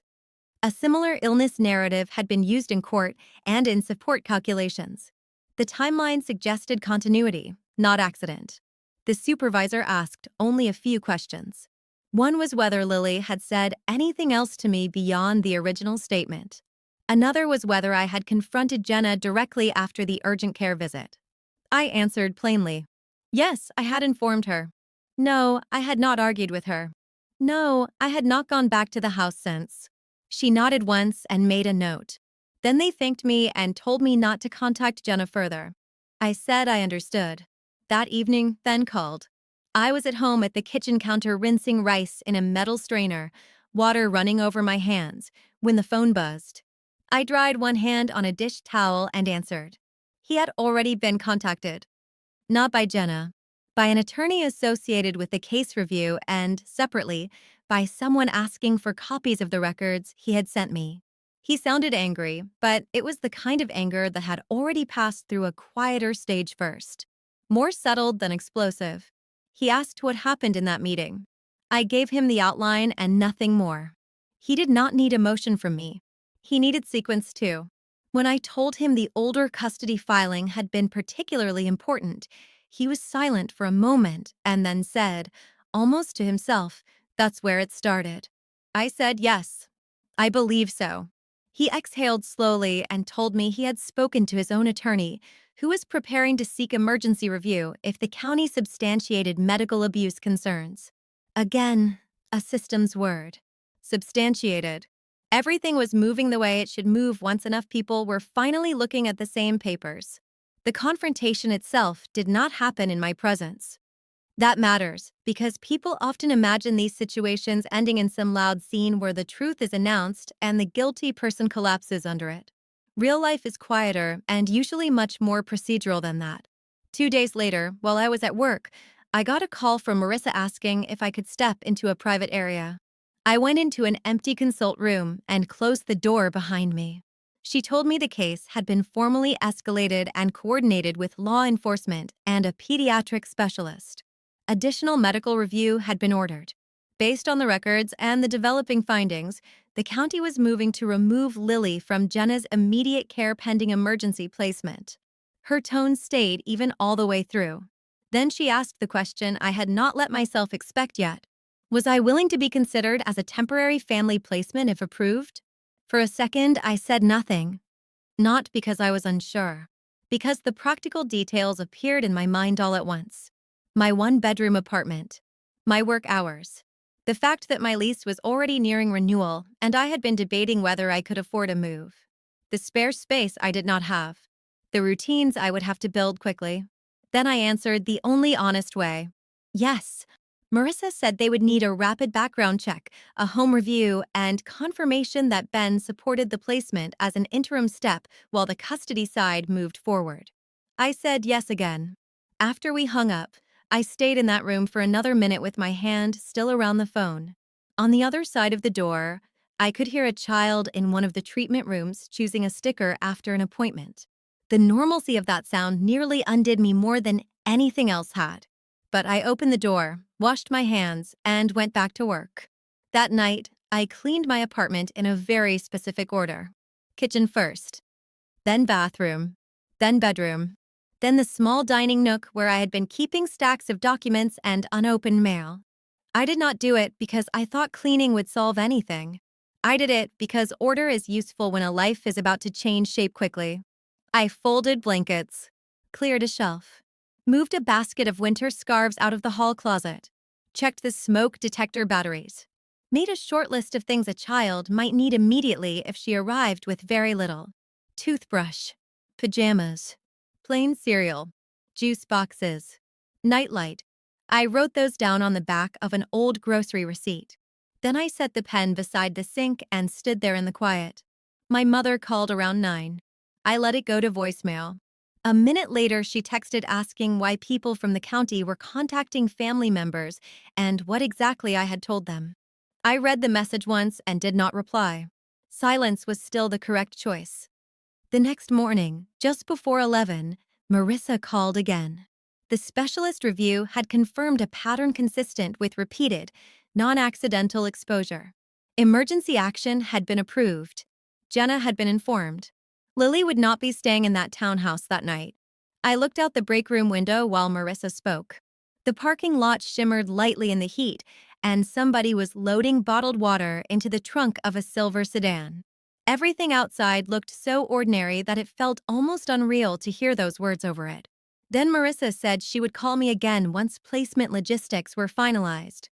A similar illness narrative had been used in court and in support calculations. The timeline suggested continuity, not accident. The supervisor asked only a few questions. One was whether Lily had said anything else to me beyond the original statement. Another was whether I had confronted Jenna directly after the urgent care visit. I answered plainly. Yes, I had informed her. No, I had not argued with her. No, I had not gone back to the house since. She nodded once and made a note. Then they thanked me and told me not to contact Jenna further. I said I understood. That evening, then called. I was at home at the kitchen counter rinsing rice in a metal strainer, water running over my hands, when the phone buzzed. I dried one hand on a dish towel and answered. He had already been contacted. Not by Jenna, by an attorney associated with the case review and, separately, by someone asking for copies of the records he had sent me. He sounded angry, but it was the kind of anger that had already passed through a quieter stage first, more settled than explosive. He asked what happened in that meeting. I gave him the outline and nothing more. He did not need emotion from me. He needed sequence too. When I told him the older custody filing had been particularly important, he was silent for a moment and then said, almost to himself, "That's where it started." I said yes. I believe so. He exhaled slowly and told me he had spoken to his own attorney, who was preparing to seek emergency review if the county substantiated medical abuse concerns. Again, a system's word. Substantiated. Everything was moving the way it should move once enough people were finally looking at the same papers. The confrontation itself did not happen in my presence. That matters, because people often imagine these situations ending in some loud scene where the truth is announced and the guilty person collapses under it. Real life is quieter and usually much more procedural than that. 2 days later, while I was at work, I got a call from Marissa asking if I could step into a private area. I went into an empty consult room and closed the door behind me. She told me the case had been formally escalated and coordinated with law enforcement and a pediatric specialist. Additional medical review had been ordered. Based on the records and the developing findings, the county was moving to remove Lily from Jenna's immediate care pending emergency placement. Her tone stayed even all the way through. Then she asked the question I had not let myself expect yet. Was I willing to be considered as a temporary family placement if approved? For a second, I said nothing. Not because I was unsure, because the practical details appeared in my mind all at once. My one-bedroom apartment, my work hours, the fact that my lease was already nearing renewal and I had been debating whether I could afford a move, the spare space I did not have, the routines I would have to build quickly. Then I answered the only honest way. Yes. Marissa said they would need a rapid background check, a home review, and confirmation that Ben supported the placement as an interim step while the custody side moved forward. I said yes again. After we hung up, I stayed in that room for another minute with my hand still around the phone. On the other side of the door, I could hear a child in one of the treatment rooms choosing a sticker after an appointment. The normalcy of that sound nearly undid me more than anything else had. But I opened the door, washed my hands, and went back to work. That night, I cleaned my apartment in a very specific order. Kitchen first, then bathroom, then bedroom, then the small dining nook where I had been keeping stacks of documents and unopened mail. I did not do it because I thought cleaning would solve anything. I did it because order is useful when a life is about to change shape quickly. I folded blankets, cleared a shelf, moved a basket of winter scarves out of the hall closet, checked the smoke detector batteries, made a short list of things a child might need immediately if she arrived with very little. Toothbrush, pajamas, plain cereal, juice boxes, Nightlight. I wrote those down on the back of an old grocery receipt. Then I set the pen beside the sink and stood there in the quiet. My mother called around 9. I let it go to voicemail. A minute later, she texted asking why people from the county were contacting family members and what exactly I had told them. I read the message once and did not reply. Silence was still the correct choice. The next morning, just before 11, Marissa called again. The specialist review had confirmed a pattern consistent with repeated, non-accidental exposure. Emergency action had been approved. Jenna had been informed. Lily would not be staying in that townhouse that night. I looked out the break room window while Marissa spoke. The parking lot shimmered lightly in the heat, and somebody was loading bottled water into the trunk of a silver sedan. Everything outside looked so ordinary that it felt almost unreal to hear those words over it. Then Marissa said she would call me again once placement logistics were finalized.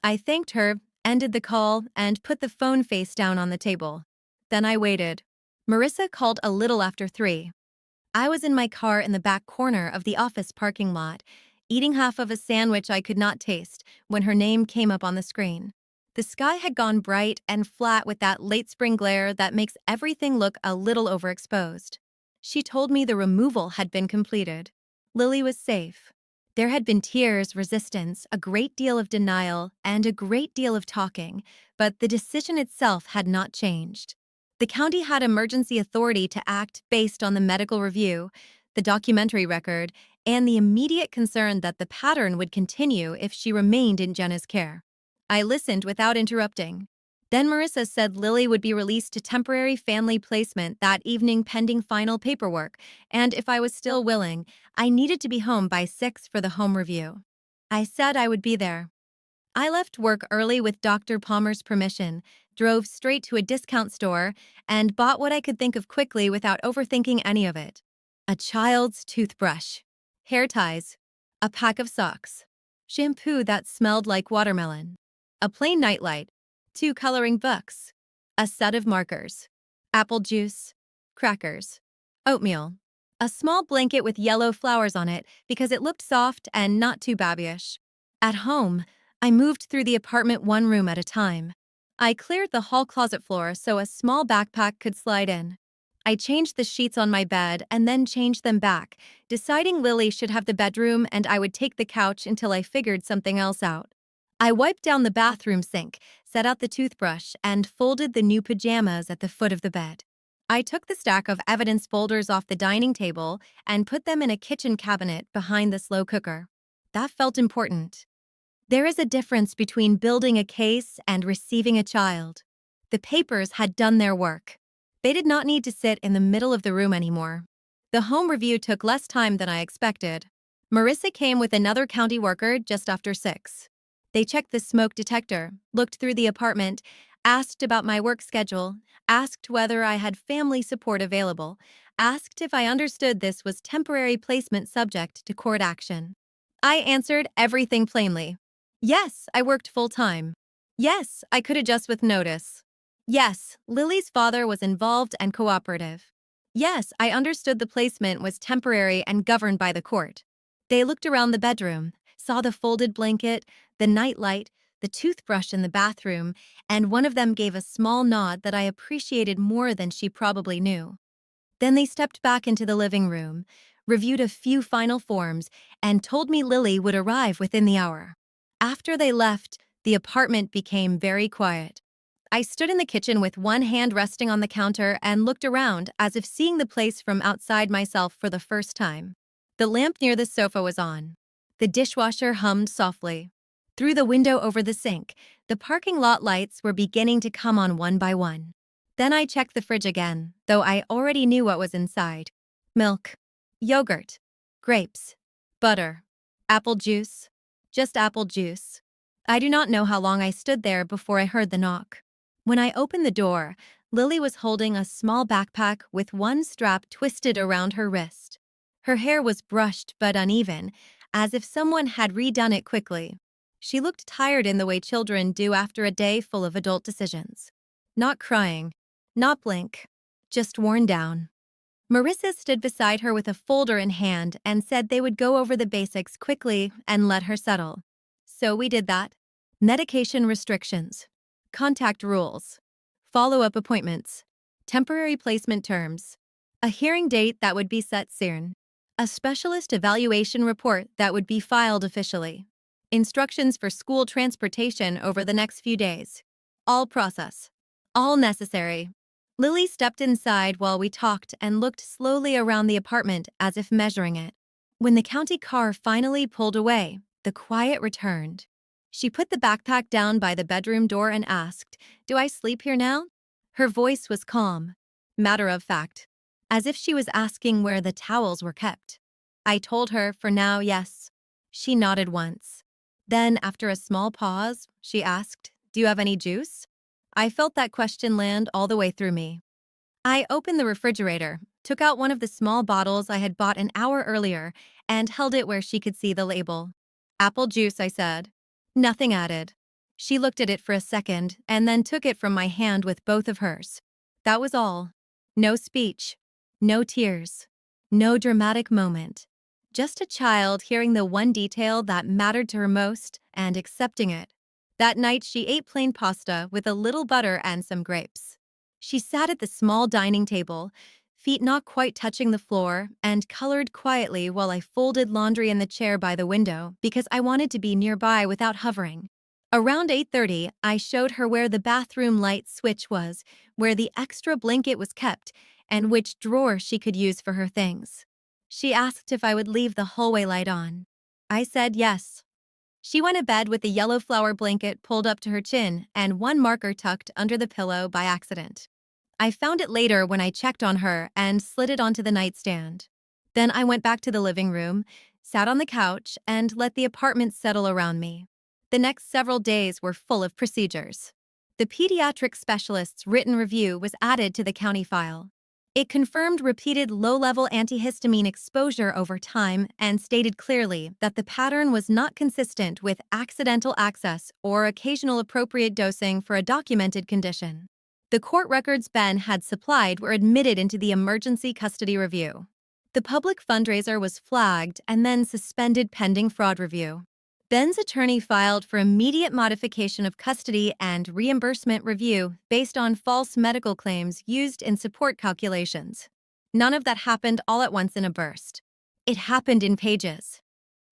I thanked her, ended the call, and put the phone face down on the table. Then I waited. Marissa called a little after 3. I was in my car in the back corner of the office parking lot, eating half of a sandwich I could not taste when her name came up on the screen. The sky had gone bright and flat with that late spring glare that makes everything look a little overexposed. She told me the removal had been completed. Lily was safe. There had been tears, resistance, a great deal of denial, and a great deal of talking, but the decision itself had not changed. The county had emergency authority to act based on the medical review, the documentary record, and the immediate concern that the pattern would continue if she remained in Jenna's care. I listened without interrupting. Then Marissa said Lily would be released to temporary family placement that evening pending final paperwork, and if I was still willing, I needed to be home by 6 for the home review. I said I would be there. I left work early with Dr. Palmer's permission, drove straight to a discount store, and bought what I could think of quickly without overthinking any of it. A child's toothbrush, hair ties, a pack of socks, shampoo that smelled like watermelon, a plain nightlight, 2 coloring books, a set of markers, apple juice, crackers, oatmeal, a small blanket with yellow flowers on it because it looked soft and not too babyish. At home, I moved through the apartment one room at a time. I cleared the hall closet floor so a small backpack could slide in. I changed the sheets on my bed and then changed them back, deciding Lily should have the bedroom and I would take the couch until I figured something else out. I wiped down the bathroom sink, set out the toothbrush, and folded the new pajamas at the foot of the bed. I took the stack of evidence folders off the dining table and put them in a kitchen cabinet behind the slow cooker. That felt important. There is a difference between building a case and receiving a child. The papers had done their work. They did not need to sit in the middle of the room anymore. The home review took less time than I expected. Marissa came with another county worker just after 6. They checked the smoke detector, looked through the apartment, asked about my work schedule, asked whether I had family support available, asked if I understood this was temporary placement subject to court action. I answered everything plainly. Yes, I worked full-time. Yes, I could adjust with notice. Yes, Lily's father was involved and cooperative. Yes, I understood the placement was temporary and governed by the court. They looked around the bedroom, saw the folded blanket, the nightlight, the toothbrush in the bathroom, and one of them gave a small nod that I appreciated more than she probably knew. Then they stepped back into the living room, reviewed a few final forms, and told me Lily would arrive within the hour. After they left, the apartment became very quiet. I stood in the kitchen with one hand resting on the counter and looked around as if seeing the place from outside myself for the first time. The lamp near the sofa was on. The dishwasher hummed softly. Through the window over the sink, the parking lot lights were beginning to come on one by one. Then I checked the fridge again, though I already knew what was inside. Milk, yogurt, grapes, butter, apple juice, just apple juice. I do not know how long I stood there before I heard the knock. When I opened the door, Lily was holding a small backpack with one strap twisted around her wrist. Her hair was brushed but uneven, as if someone had redone it quickly. She looked tired in the way children do after a day full of adult decisions. Not crying, not blank, just worn down. Marissa stood beside her with a folder in hand and said they would go over the basics quickly and let her settle. So we did that. Medication restrictions, contact rules, follow-up appointments, temporary placement terms, a hearing date that would be set soon, a specialist evaluation report that would be filed officially, instructions for school transportation over the next few days. All process. All necessary. Lily stepped inside while we talked and looked slowly around the apartment as if measuring it. When the county car finally pulled away, the quiet returned. She put the backpack down by the bedroom door and asked, "Do I sleep here now?" Her voice was calm, matter of fact, as if she was asking where the towels were kept. I told her, for now, yes. She nodded once. Then, after a small pause, she asked, "Do you have any juice?" I felt that question land all the way through me. I opened the refrigerator, took out one of the small bottles I had bought an hour earlier, and held it where she could see the label. "Apple juice," I said. Nothing added. She looked at it for a second and then took it from my hand with both of hers. That was all. No speech. No tears. No dramatic moment. Just a child hearing the one detail that mattered to her most and accepting it. That night, she ate plain pasta with a little butter and some grapes. She sat at the small dining table, feet not quite touching the floor, and colored quietly while I folded laundry in the chair by the window because I wanted to be nearby without hovering. Around 8:30, I showed her where the bathroom light switch was, where the extra blanket was kept, and which drawer she could use for her things. She asked if I would leave the hallway light on. I said yes. She went to bed with the yellow flower blanket pulled up to her chin and one marker tucked under the pillow by accident. I found it later when I checked on her and slid it onto the nightstand. Then I went back to the living room, sat on the couch, and let the apartment settle around me. The next several days were full of procedures. The pediatric specialist's written review was added to the county file. It confirmed repeated low-level antihistamine exposure over time and stated clearly that the pattern was not consistent with accidental access or occasional appropriate dosing for a documented condition. The court records Ben had supplied were admitted into the emergency custody review. The public fundraiser was flagged and then suspended pending fraud review. Ben's attorney filed for immediate modification of custody and reimbursement review based on false medical claims used in support calculations. None of that happened all at once in a burst. It happened in pages.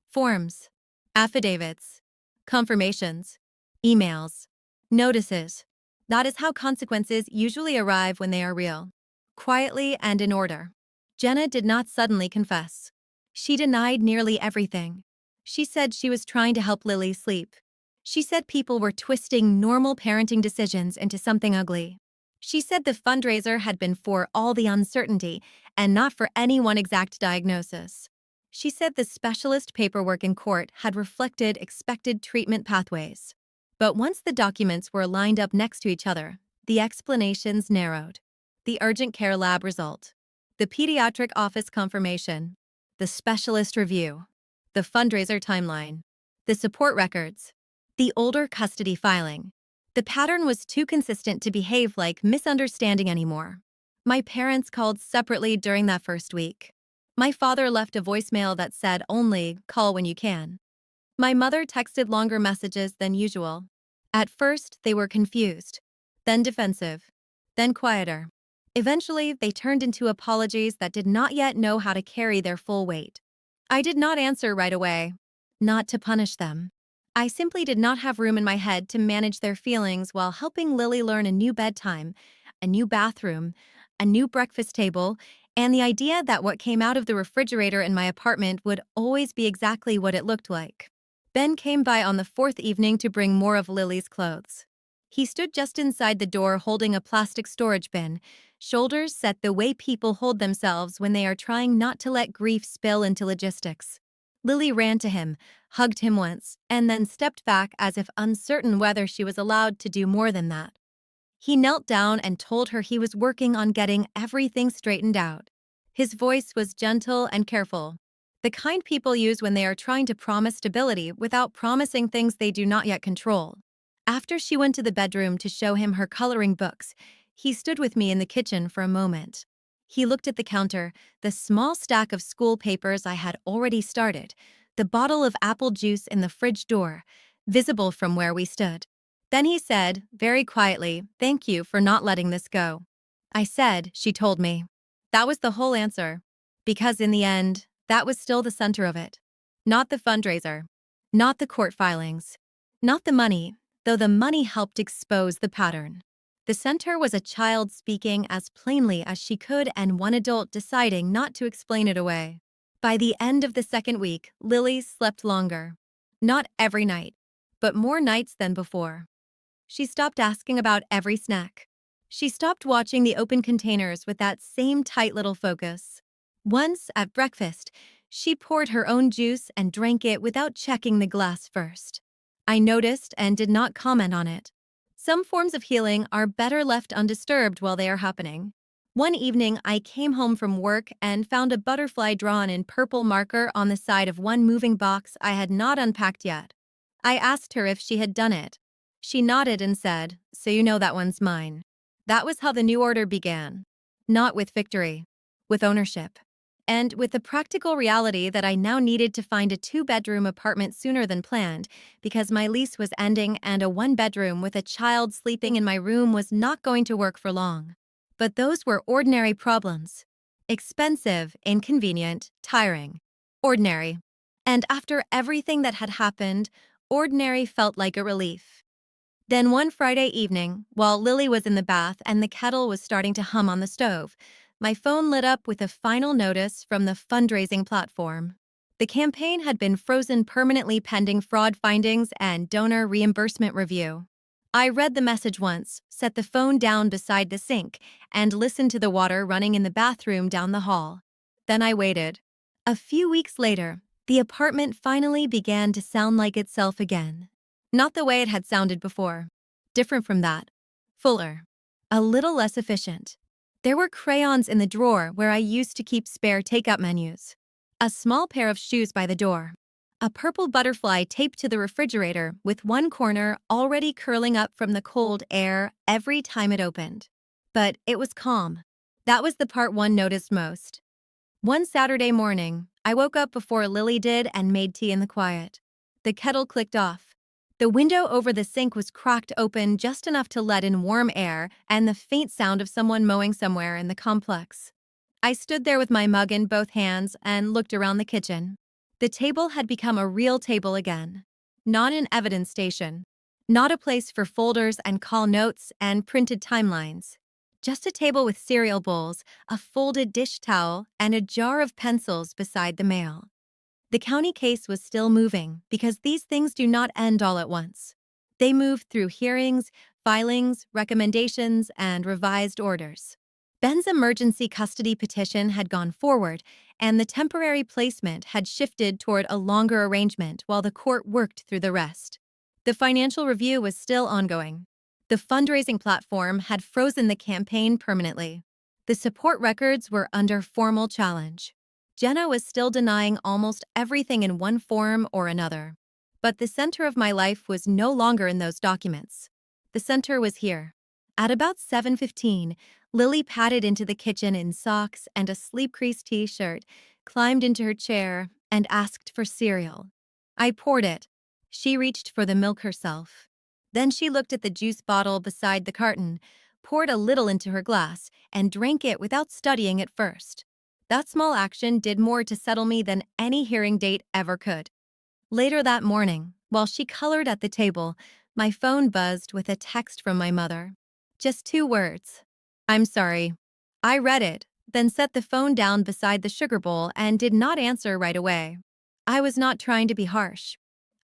Forms, affidavits, confirmations, emails, notices. That is how consequences usually arrive when they are real. Quietly and in order. Jenna did not suddenly confess. She denied nearly everything. She said she was trying to help Lily sleep. She said people were twisting normal parenting decisions into something ugly. She said the fundraiser had been for all the uncertainty and not for any one exact diagnosis. She said the specialist paperwork in court had reflected expected treatment pathways. But once the documents were lined up next to each other, the explanations narrowed. The urgent care lab result, the pediatric office confirmation, the specialist review, the fundraiser timeline, the support records, the older custody filing. The pattern was too consistent to behave like misunderstanding anymore. My parents called separately during that first week. My father left a voicemail that said only, "Call when you can." My mother texted longer messages than usual. At first, they were confused, then defensive, then quieter. Eventually, they turned into apologies that did not yet know how to carry their full weight. I did not answer right away, not to punish them. I simply did not have room in my head to manage their feelings while helping Lily learn a new bedtime, a new bathroom, a new breakfast table, and the idea that what came out of the refrigerator in my apartment would always be exactly what it looked like. Ben came by on the fourth evening to bring more of Lily's clothes. He stood just inside the door holding a plastic storage bin, shoulders set the way people hold themselves when they are trying not to let grief spill into logistics. Lily ran to him, hugged him once, and then stepped back as if uncertain whether she was allowed to do more than that. He knelt down and told her he was working on getting everything straightened out. His voice was gentle and careful, the kind people use when they are trying to promise stability without promising things they do not yet control. After she went to the bedroom to show him her coloring books, he stood with me in the kitchen for a moment. He looked at the counter, the small stack of school papers I had already started, the bottle of apple juice in the fridge door, visible from where we stood. Then he said, very quietly, "Thank you for not letting this go." I said, she told me. That was the whole answer. Because in the end, that was still the center of it. Not the fundraiser. Not the court filings. Not the money, though the money helped expose the pattern. The center was a child speaking as plainly as she could and one adult deciding not to explain it away. By the end of the second week, Lily slept longer. Not every night, but more nights than before. She stopped asking about every snack. She stopped watching the open containers with that same tight little focus. Once, at breakfast, she poured her own juice and drank it without checking the glass first. I noticed and did not comment on it. Some forms of healing are better left undisturbed while they are happening. One evening, I came home from work and found a butterfly drawn in purple marker on the side of one moving box I had not unpacked yet. I asked her if she had done it. She nodded and said, "So you know that one's mine." That was how the new order began. Not with victory, with ownership. And with the practical reality that I now needed to find a 2-bedroom apartment sooner than planned because my lease was ending and a 1-bedroom with a child sleeping in my room was not going to work for long. But those were ordinary problems. Expensive, inconvenient, tiring. Ordinary. And after everything that had happened, ordinary felt like a relief. Then one Friday evening, while Lily was in the bath and the kettle was starting to hum on the stove, my phone lit up with a final notice from the fundraising platform. The campaign had been frozen permanently pending fraud findings and donor reimbursement review. I read the message once, set the phone down beside the sink, and listened to the water running in the bathroom down the hall. Then I waited. A few weeks later, the apartment finally began to sound like itself again. Not the way it had sounded before. Different from that. Fuller. A little less efficient. There were crayons in the drawer where I used to keep spare takeout menus. A small pair of shoes by the door. A purple butterfly taped to the refrigerator with one corner already curling up from the cold air every time it opened. But it was calm. That was the part one noticed most. One Saturday morning, I woke up before Lily did and made tea in the quiet. The kettle clicked off. The window over the sink was cracked open just enough to let in warm air and the faint sound of someone mowing somewhere in the complex. I stood there with my mug in both hands and looked around the kitchen. The table had become a real table again. Not an evidence station. Not a place for folders and call notes and printed timelines. Just a table with cereal bowls, a folded dish towel, and a jar of pencils beside the mail. The county case was still moving because these things do not end all at once. They move through hearings, filings, recommendations, and revised orders. Ben's emergency custody petition had gone forward, and the temporary placement had shifted toward a longer arrangement while the court worked through the rest. The financial review was still ongoing. The fundraising platform had frozen the campaign permanently. The support records were under formal challenge. Jenna was still denying almost everything in one form or another. But the center of my life was no longer in those documents. The center was here. At about 7:15, Lily padded into the kitchen in socks and a sleep-creased t-shirt, climbed into her chair, and asked for cereal. I poured it. She reached for the milk herself. Then she looked at the juice bottle beside the carton, poured a little into her glass, and drank it without studying it first. That small action did more to settle me than any hearing date ever could. Later that morning, while she colored at the table, my phone buzzed with a text from my mother. Just 2 words. "I'm sorry." I read it, then set the phone down beside the sugar bowl and did not answer right away. I was not trying to be harsh.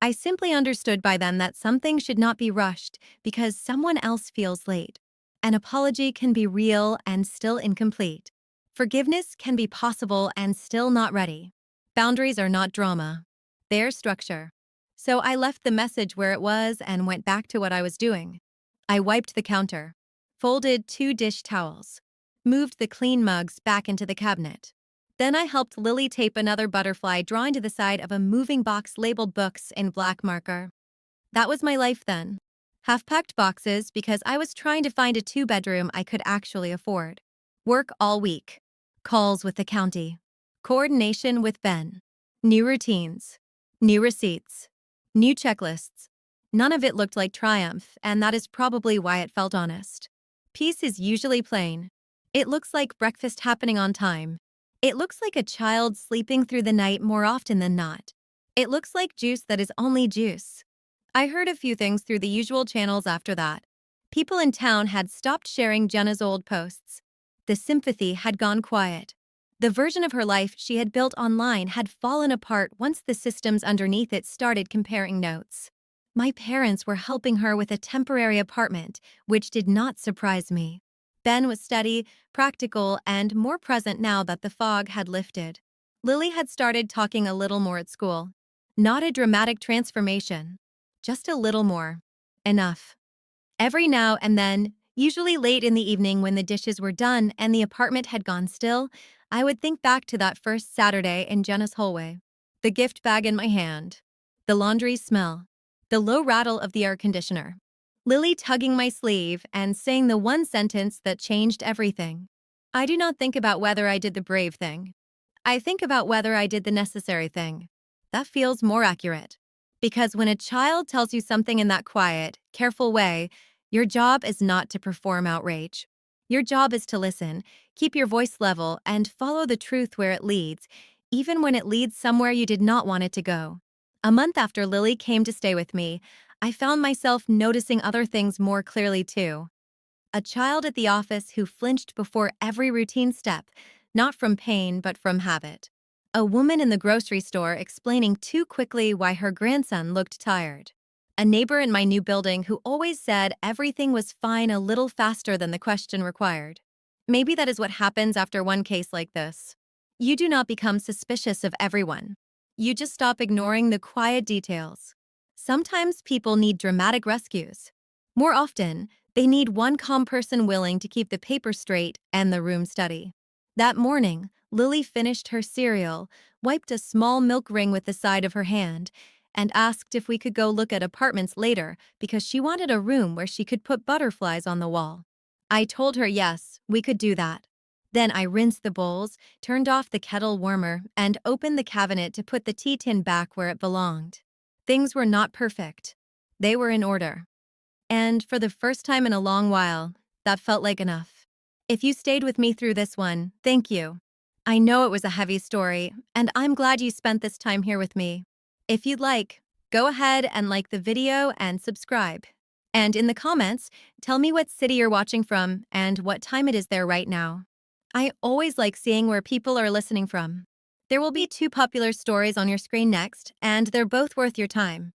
I simply understood by then that something should not be rushed because someone else feels late. An apology can be real and still incomplete. Forgiveness can be possible and still not ready. Boundaries are not drama. They're structure. So I left the message where it was and went back to what I was doing. I wiped the counter, folded 2 dish towels, moved the clean mugs back into the cabinet. Then I helped Lily tape another butterfly drawn to the side of a moving box labeled books in black marker. That was my life then. Half-packed boxes because I was trying to find a 2-bedroom I could actually afford. Work all week. calls with the county, coordination with Ben, new routines, new receipts, new checklists. None of it looked like triumph, and that is probably why it felt honest. Peace is usually plain. It looks like breakfast happening on time. It looks like a child sleeping through the night more often than not. It looks like juice that is only juice. I heard a few things through the usual channels after that. People in town had stopped sharing Jenna's old posts. The sympathy had gone quiet. The version of her life she had built online had fallen apart once the systems underneath it started comparing notes. My parents were helping her with a temporary apartment, which did not surprise me. Ben was steady, practical, and more present now that the fog had lifted. Lily had started talking a little more at school. Not a dramatic transformation, just a little more. Enough. Every now and then, usually late in the evening when the dishes were done and the apartment had gone still, I would think back to that first Saturday in Jenna's hallway. The gift bag in my hand. The laundry smell. The low rattle of the air conditioner. Lily tugging my sleeve and saying the one sentence that changed everything. I do not think about whether I did the brave thing. I think about whether I did the necessary thing. That feels more accurate. Because when a child tells you something in that quiet, careful way, your job is not to perform outrage. Your job is to listen, keep your voice level, and follow the truth where it leads, even when it leads somewhere you did not want it to go. A month after Lily came to stay with me, I found myself noticing other things more clearly too. A child at the office who flinched before every routine step, not from pain but from habit. A woman in the grocery store explaining too quickly why her grandson looked tired. A neighbor in my new building who always said everything was fine a little faster than the question required. Maybe that is what happens after one case like this. You do not become suspicious of everyone. You just stop ignoring the quiet details. Sometimes people need dramatic rescues. More often, they need one calm person willing to keep the paper straight and the room steady. That morning, Lily finished her cereal, wiped a small milk ring with the side of her hand, and asked if we could go look at apartments later because she wanted a room where she could put butterflies on the wall. I told her yes, we could do that. Then I rinsed the bowls, turned off the kettle warmer, and opened the cabinet to put the tea tin back where it belonged. Things were not perfect. They were in order. And for the first time in a long while, that felt like enough. If you stayed with me through this one, thank you. I know it was a heavy story, and I'm glad you spent this time here with me. If you'd like, go ahead and like the video and subscribe. And in the comments, tell me what city you're watching from and what time it is there right now. I always like seeing where people are listening from. There will be two popular stories on your screen next, and they're both worth your time.